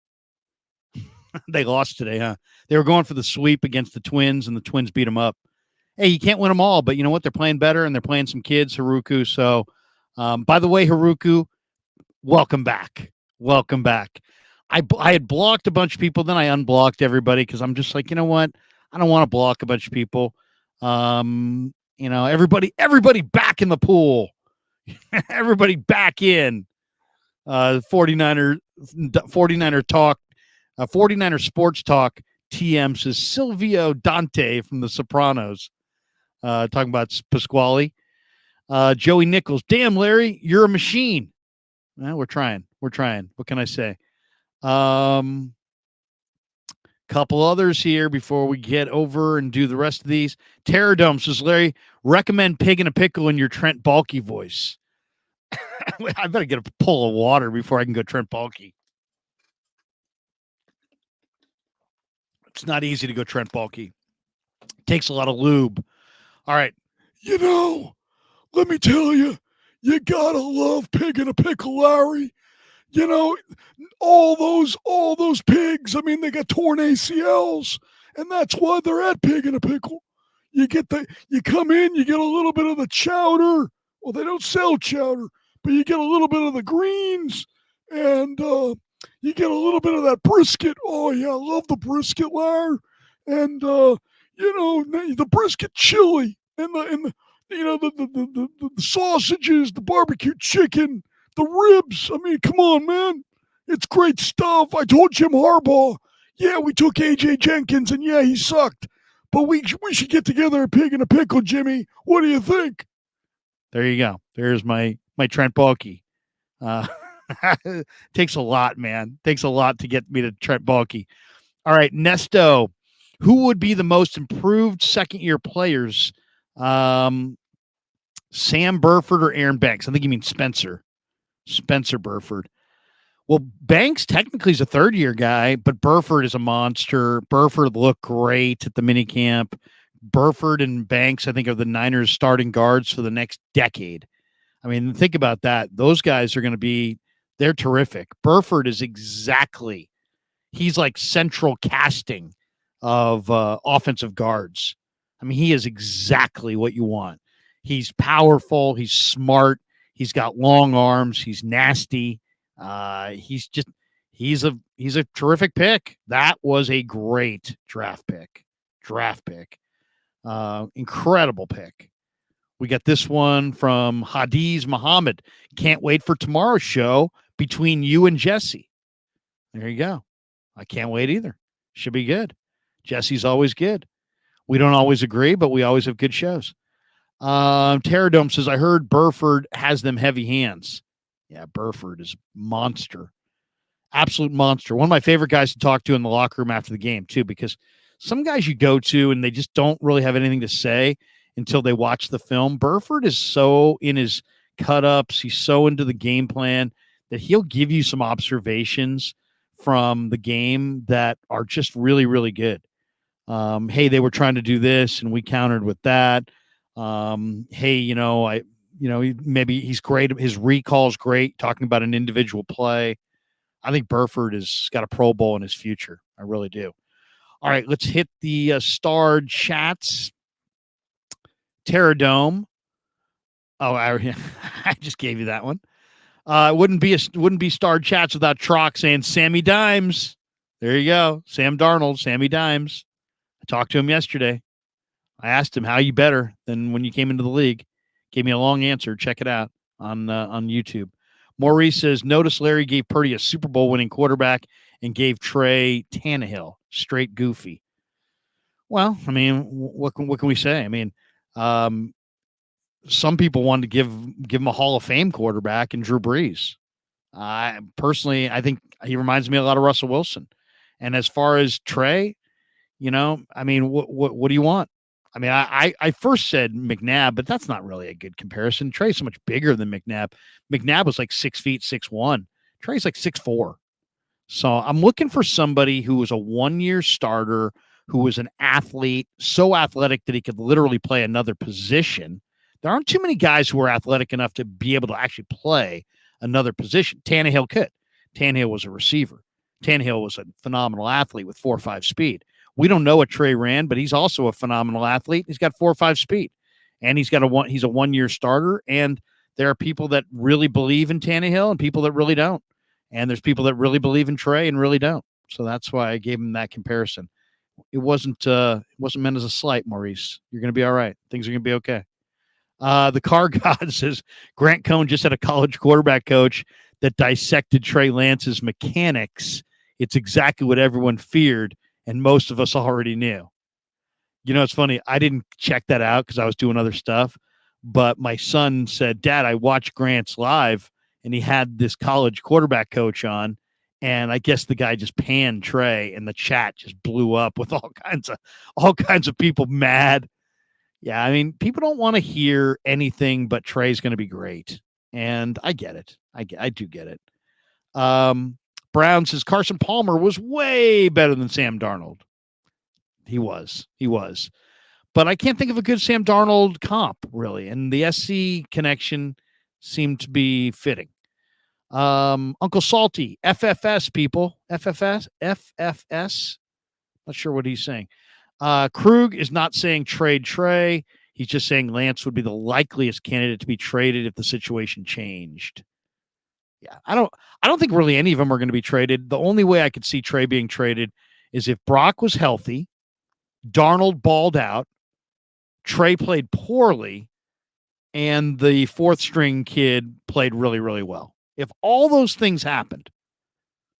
They lost today, huh? They were going for the sweep against the Twins, and the Twins beat them up. Hey, you can't win them all, but you know what? They're playing better, and they're playing some kids, Haruku. So, by the way, Haruku, welcome back. Welcome back. I had blocked a bunch of people, then I unblocked everybody because I'm just like, you know what? I don't want to block a bunch of people. Everybody back in the pool. Everybody back in. 49er talk, 49er sports talk. TM says Silvio Dante from The Sopranos. Talking about Pasquale. Joey Nichols. Damn, Larry, you're a machine. Well, we're trying. What can I say? Couple others here before we get over and do the rest of these. Terradome says, Larry, recommend Pig and a Pickle in your Trent Baalke voice. I better get a pull of water before I can go Trent Baalke. It's not easy to go Trent Baalke. Takes a lot of lube. All right. Let me tell you, you gotta love Pig and a Pickle, Larry. All those pigs, they got torn ACLs, and that's why they're at Pig and a Pickle. You come in, you get a little bit of the chowder. Well, they don't sell chowder, but you get a little bit of the greens, and you get a little bit of that brisket. Oh, yeah, I love the brisket, Larry. And, the brisket chili, and the sausages, the barbecue chicken, the ribs. Come on, man. It's great stuff. I told Jim Harbaugh, yeah, we took A.J. Jenkins, and yeah, he sucked. But we should get together a Pig and a Pickle, Jimmy. What do you think? There you go. There's my Trent Baalke. Takes a lot, man. Takes a lot to get me to Trent Baalke. All right, Nesto. Who would be the most improved second-year players? Sam Burford or Aaron Banks? I think you mean Spencer Burford. Well, Banks technically is a third-year guy, but Burford is a monster. Burford looked great at the minicamp. Burford and Banks, I think, are the Niners' starting guards for the next decade. Think about that. Those guys are going to be – they're terrific. Burford is he's like central casting of offensive guards. He is exactly what you want. He's powerful. He's smart. He's got long arms. He's nasty. He's a terrific pick. That was a great draft pick. Incredible pick. We got this one from Hadiz Muhammad. Can't wait for tomorrow's show between you and Jesse. There you go. I can't wait either. Should be good. Jesse's always good. We don't always agree, but we always have good shows. Terradome says, I heard Burford has them heavy hands. Yeah, Burford is a monster. Absolute monster. One of my favorite guys to talk to in the locker room after the game, too, because some guys you go to and they just don't really have anything to say until they watch the film. Burford is so in his cut-ups, he's so into the game plan that he'll give you some observations from the game that are just really, really good. Hey, they were trying to do this and we countered with that. Hey, maybe he's great. His recall's great, talking about an individual play. I think Burford has got a Pro Bowl in his future. I really do. All right, let's hit the starred chats. Terradome. Oh, I just gave you that one. Wouldn't be starred chats without Trock saying Sammy Dimes. There you go. Sam Darnold, Sammy Dimes. I talked to him yesterday. I asked him how you better than when you came into the league. Gave me a long answer. Check it out on YouTube. Maurice says, notice Larry gave Purdy a Super Bowl winning quarterback and gave Trey Tannehill. Straight goofy. Well, I mean, what can we say? I mean, some people wanted to give him a Hall of Fame quarterback and Drew Brees. Personally, I think he reminds me a lot of Russell Wilson. And as far as Trey, I mean, what do you want? I mean, I first said McNabb, but that's not really a good comparison. Trey's so much bigger than McNabb. McNabb was like 6 feet, 6'1". Trey's like 6'4". So I'm looking for somebody who was a 1-year starter, who was an athlete, so athletic that he could literally play another position. There aren't too many guys who are athletic enough to be able to actually play another position. Tannehill could. Tannehill was a receiver. Tannehill was a phenomenal athlete with 4.5 speed. We don't know what Trey ran, but he's also a phenomenal athlete. He's got 4.5 speed, and he's a 1-year starter. And there are people that really believe in Tannehill and people that really don't. And there's people that really believe in Trey and really don't. So that's why I gave him that comparison. It wasn't meant as a slight, Maurice. You're going to be all right. Things are going to be okay. The Car God says Grant Cohn just had a college quarterback coach that dissected Trey Lance's mechanics. It's exactly what everyone feared, and most of us already knew. It's funny. I didn't check that out because I was doing other stuff, but my son said, Dad, I watched Grant's live, and he had this college quarterback coach on, and I guess the guy just panned Trey, and the chat just blew up with all kinds of people mad. Yeah, I mean, people don't want to hear anything but Trey's going to be great, and I get it. I do get it. Brown says Carson Palmer was way better than Sam Darnold. He was. But I can't think of a good Sam Darnold comp, really, and the SC connection seemed to be fitting. Uncle Salty, FFS, people. FFS. Not sure what he's saying. Krug is not saying trade Trey. He's just saying Lance would be the likeliest candidate to be traded if the situation changed. Yeah, I don't think really any of them are going to be traded. The only way I could see Trey being traded is if Brock was healthy, Darnold balled out, Trey played poorly, and the fourth string kid played really, really well. If all those things happened,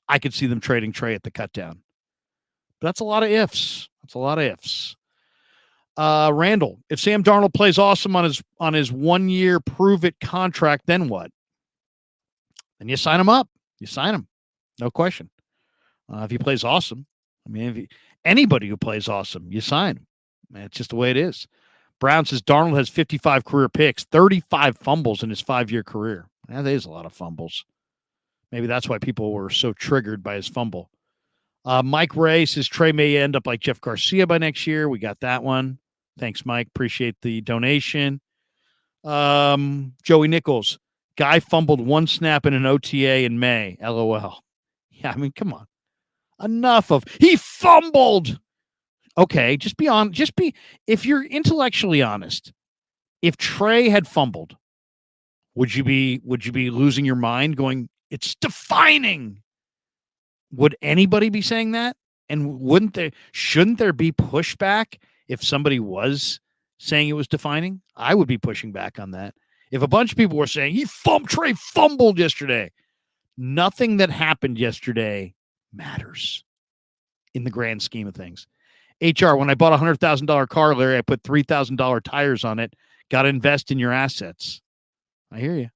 I could see them trading Trey at the cutdown. But that's a lot of ifs. Randall, if Sam Darnold plays awesome on his 1-year prove-it contract, then what? Then you sign him up. You sign him. No question. If he plays awesome, I mean, anybody who plays awesome, you sign him. Man, it's just the way it is. Brown says Darnold has 55 career picks, 35 fumbles in his 5-year career. That is a lot of fumbles. Maybe that's why people were so triggered by his fumble. Mike Ray says Trey may end up like Jeff Garcia by next year. We got that one. Thanks, Mike. Appreciate the donation. Joey Nichols. Guy fumbled 1 snap in an OTA in May. LOL. Yeah, I mean, come on. Enough of he fumbled. Okay, if you're intellectually honest, if Trey had fumbled, would you be losing your mind going, it's defining? Would anybody be saying that? And shouldn't there be pushback if somebody was saying it was defining? I would be pushing back on that. If a bunch of people were saying Trey fumbled yesterday, nothing that happened yesterday matters in the grand scheme of things. HR, when I bought a $100,000 car, Larry, I put $3,000 tires on it. Got to invest in your assets. I hear you.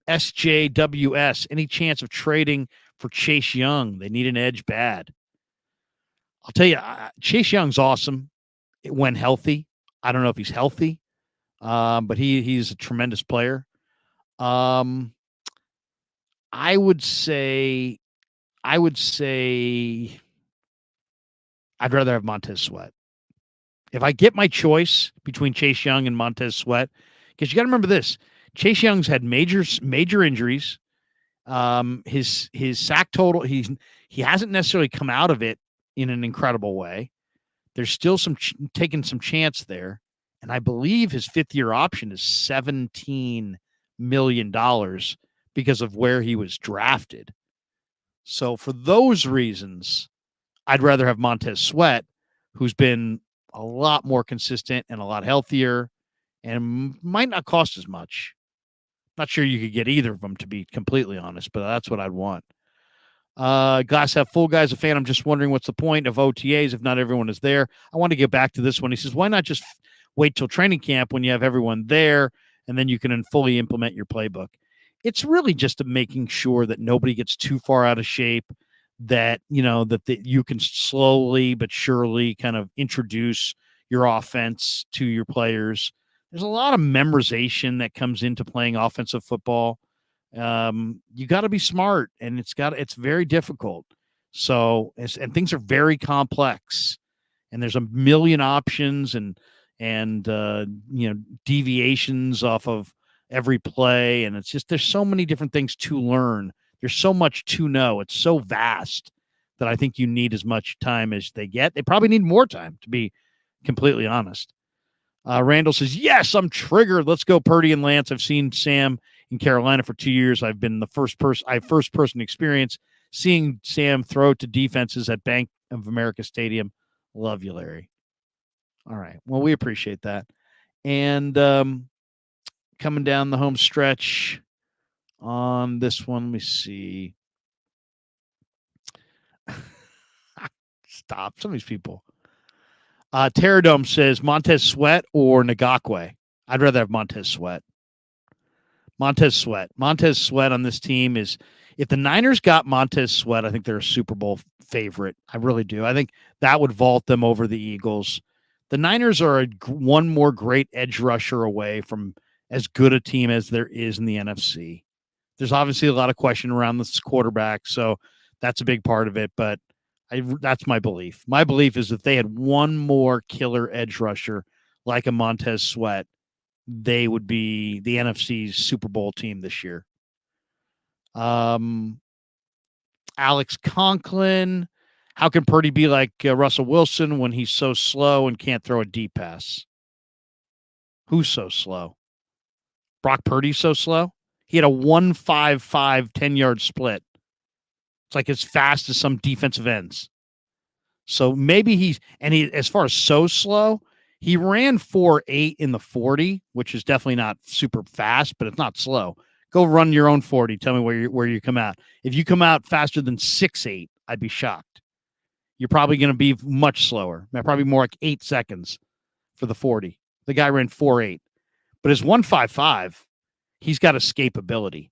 SJWS, any chance of trading for Chase Young? They need an edge bad. I'll tell you, Chase Young's awesome when healthy. I don't know if he's healthy, but he's a tremendous player. I would say I'd rather have Montez Sweat. If I get my choice between Chase Young and Montez Sweat, because you got to remember this, Chase Young's had major injuries. His sack total, he hasn't necessarily come out of it in an incredible way. There's still taking some chance there, and I believe his 5th-year option is $17 million because of where he was drafted. So for those reasons, I'd rather have Montez Sweat, who's been a lot more consistent and a lot healthier and might not cost as much. Not sure you could get either of them, to be completely honest, but that's what I'd want. Glass half full guy's a fan. I'm just wondering what's the point of OTAs if not everyone is there. I want to get back to this one. He says, why not just wait till training camp when you have everyone there and then you can fully implement your playbook? It's really just making sure that nobody gets too far out of shape, that, you can slowly but surely kind of introduce your offense to your players. There's a lot of memorization that comes into playing offensive football. You got to be smart, and it's very difficult. So, and things are very complex, and there's a million options and deviations off of every play. And it's just, there's so many different things to learn. There's so much to know. It's so vast that I think you need as much time as they get. They probably need more time, to be completely honest. Randall says, yes, I'm triggered. Let's go Purdy and Lance. I've seen Sam in Carolina for 2 years. I've been the first person experience seeing Sam throw to defenses at Bank of America Stadium. Love you, Larry. All right. Well, we appreciate that. And coming down the home stretch on this one, let me see. Stop. Some of these people. Terradome says Montez Sweat or Ngakwe. I'd rather have Montez Sweat. Montez Sweat on this team is, if the Niners got Montez Sweat, I think they're a Super Bowl favorite. I really do. I think that would vault them over the Eagles. The Niners are one more great edge rusher away from as good a team as there is in the NFC. There's obviously a lot of question around this quarterback, so that's a big part of it, but that's my belief. My belief is that they had one more killer edge rusher like a Montez Sweat, they would be the NFC's Super Bowl team this year. Alex Conklin, how can Purdy be like Russell Wilson when he's so slow and can't throw a deep pass? Who's so slow? Brock Purdy's so slow? He had a 1.55 10-yard split. It's like as fast as some defensive ends. So maybe as far as so slow, he ran 4.8 in the 40, which is definitely not super fast, but it's not slow. Go run your own 40. Tell me where you come out. If you come out faster than 6.8, I'd be shocked. You're probably going to be much slower. Probably more like 8 seconds for the 40. The guy ran 4.8. But his 1.55, he's got escapability.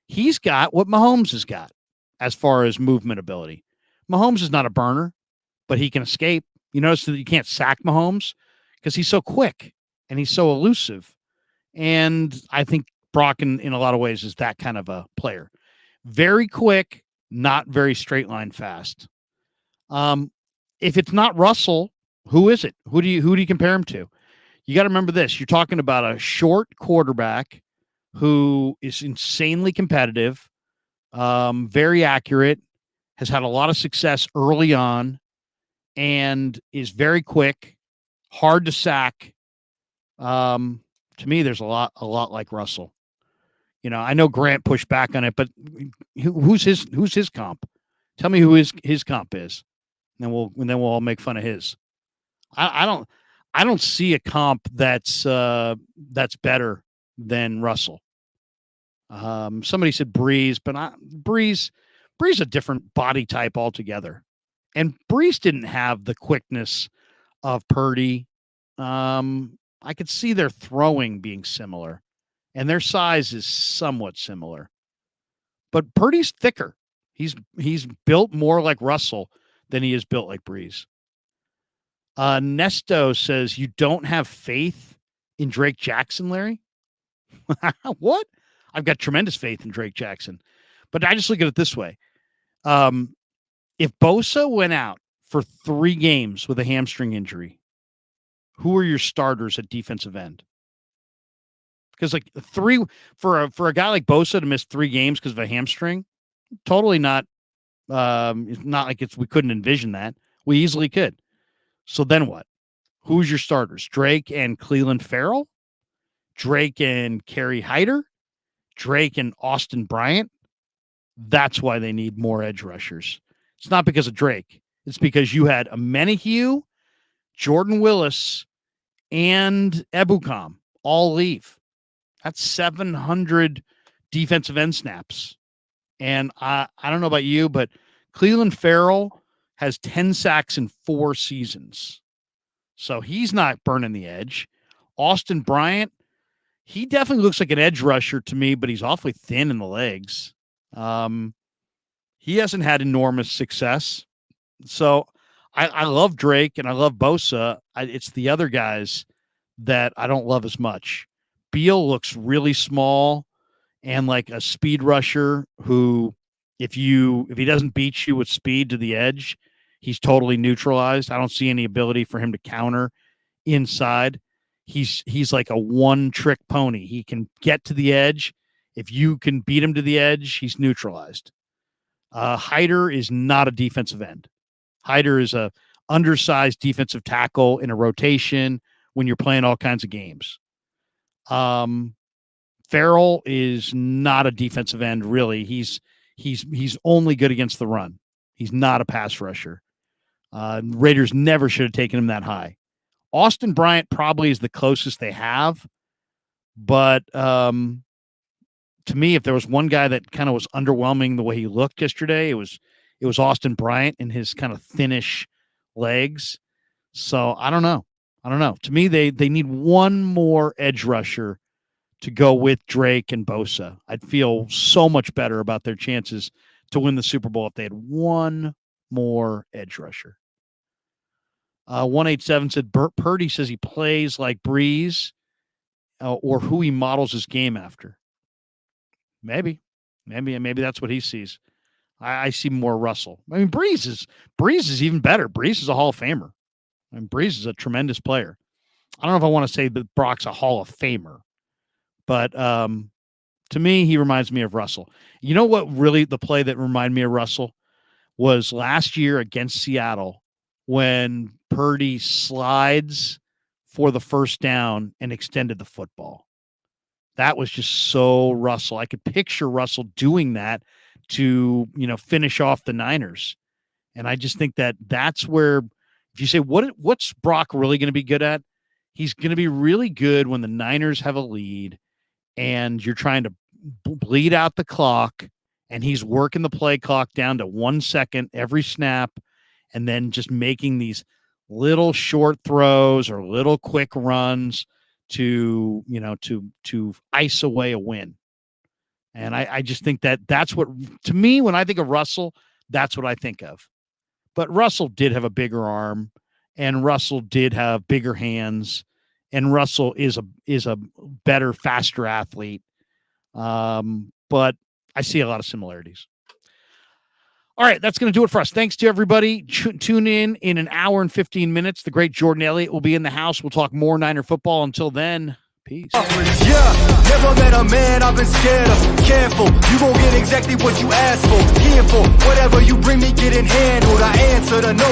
He's got what Mahomes has got as far as movement ability. Mahomes is not a burner, but he can escape. You notice that you can't sack Mahomes because he's so quick and he's so elusive. And I think Brock, in a lot of ways, is that kind of a player. Very quick, not very straight line fast. If it's not Russell, who is it? Who do you compare him to? You got to remember this. You're talking about a short quarterback who is insanely competitive, very accurate, has had a lot of success early on, and is very quick, hard to sack. To me, there's a lot like Russell. I know Grant pushed back on it, but who's his comp? Tell me who his comp is, and then we'll all make fun of his. I don't see a comp that's better than Russell. Somebody said Breeze, but Breeze a different body type altogether. And Breeze didn't have the quickness of Purdy. I could see their throwing being similar, and their size is somewhat similar. But Purdy's thicker. He's built more like Russell than he is built like Breeze. Nesto says, you don't have faith in Drake Jackson, Larry? What? I've got tremendous faith in Drake Jackson. But I just look at it this way. If Bosa went out for 3 games with a hamstring injury, who are your starters at defensive end? Because like 3 for a guy like Bosa to miss 3 games because of a hamstring, totally not. It's not like we couldn't envision that. We easily could. So then what? Who's your starters? Drake and Cleveland Farrell? Drake and Kerry Hyder? Drake and Austin Bryant? That's why they need more edge rushers. It's not because of Drake. It's because you had Amenahue, Jordan Willis, and Ebukam all leave. That's 700 defensive end snaps. And I don't know about you, but Cleveland Farrell has 10 sacks in 4 seasons. So he's not burning the edge. Austin Bryant, he definitely looks like an edge rusher to me, but he's awfully thin in the legs. He hasn't had enormous success. So I love Drake and I love Bosa. It's the other guys that I don't love as much. Beal looks really small and like a speed rusher who, if he doesn't beat you with speed to the edge, he's totally neutralized. I don't see any ability for him to counter inside. He's like a one-trick pony. He can get to the edge. If you can beat him to the edge, he's neutralized. Hyder is not a defensive end. Hyder is a undersized defensive tackle in a rotation when you're playing all kinds of games. Farrell is not a defensive end, really. He's only good against the run. He's not a pass rusher. Raiders never should have taken him that high. Austin Bryant probably is the closest they have, but to me, if there was one guy that kind of was underwhelming the way he looked yesterday, it was Austin Bryant in his kind of thinnish legs. So I don't know. To me, they need one more edge rusher to go with Drake and Bosa. I'd feel so much better about their chances to win the Super Bowl if they had one more edge rusher. 187 said Purdy says he plays like Breeze or who he models his game after. Maybe that's what he sees. I see more Russell. I mean, Breeze is even better. Breeze is a Hall of Famer. I mean, Breeze is a tremendous player. I don't know if I want to say that Brock's a Hall of Famer, but to me, he reminds me of Russell. You know what really the play that reminded me of Russell was last year against Seattle when Purdy slides for the first down and extended the football. That was just so Russell. I could picture Russell doing that to, finish off the Niners. And I just think that's where, if you say, what's Brock really going to be good at? He's going to be really good when the Niners have a lead and you're trying to bleed out the clock and he's working the play clock down to 1 second every snap and then just making these little short throws or little quick runs to ice away a win. And I just think that's what, to me, when I think of Russell, that's what I think of. But Russell did have a bigger arm, and Russell did have bigger hands, and Russell is a better, faster athlete. But I see a lot of similarities. All right, that's going to do it for us. Thanks to everybody. Tune in an hour and 15 minutes. The great Jordan Elliott will be in the house. We'll talk more Niner football. Until then, peace.
Yeah, never met a man I've been scared of. Careful, you gon' get exactly what you asked for. Here for whatever you bring me, getting handled. I answer to no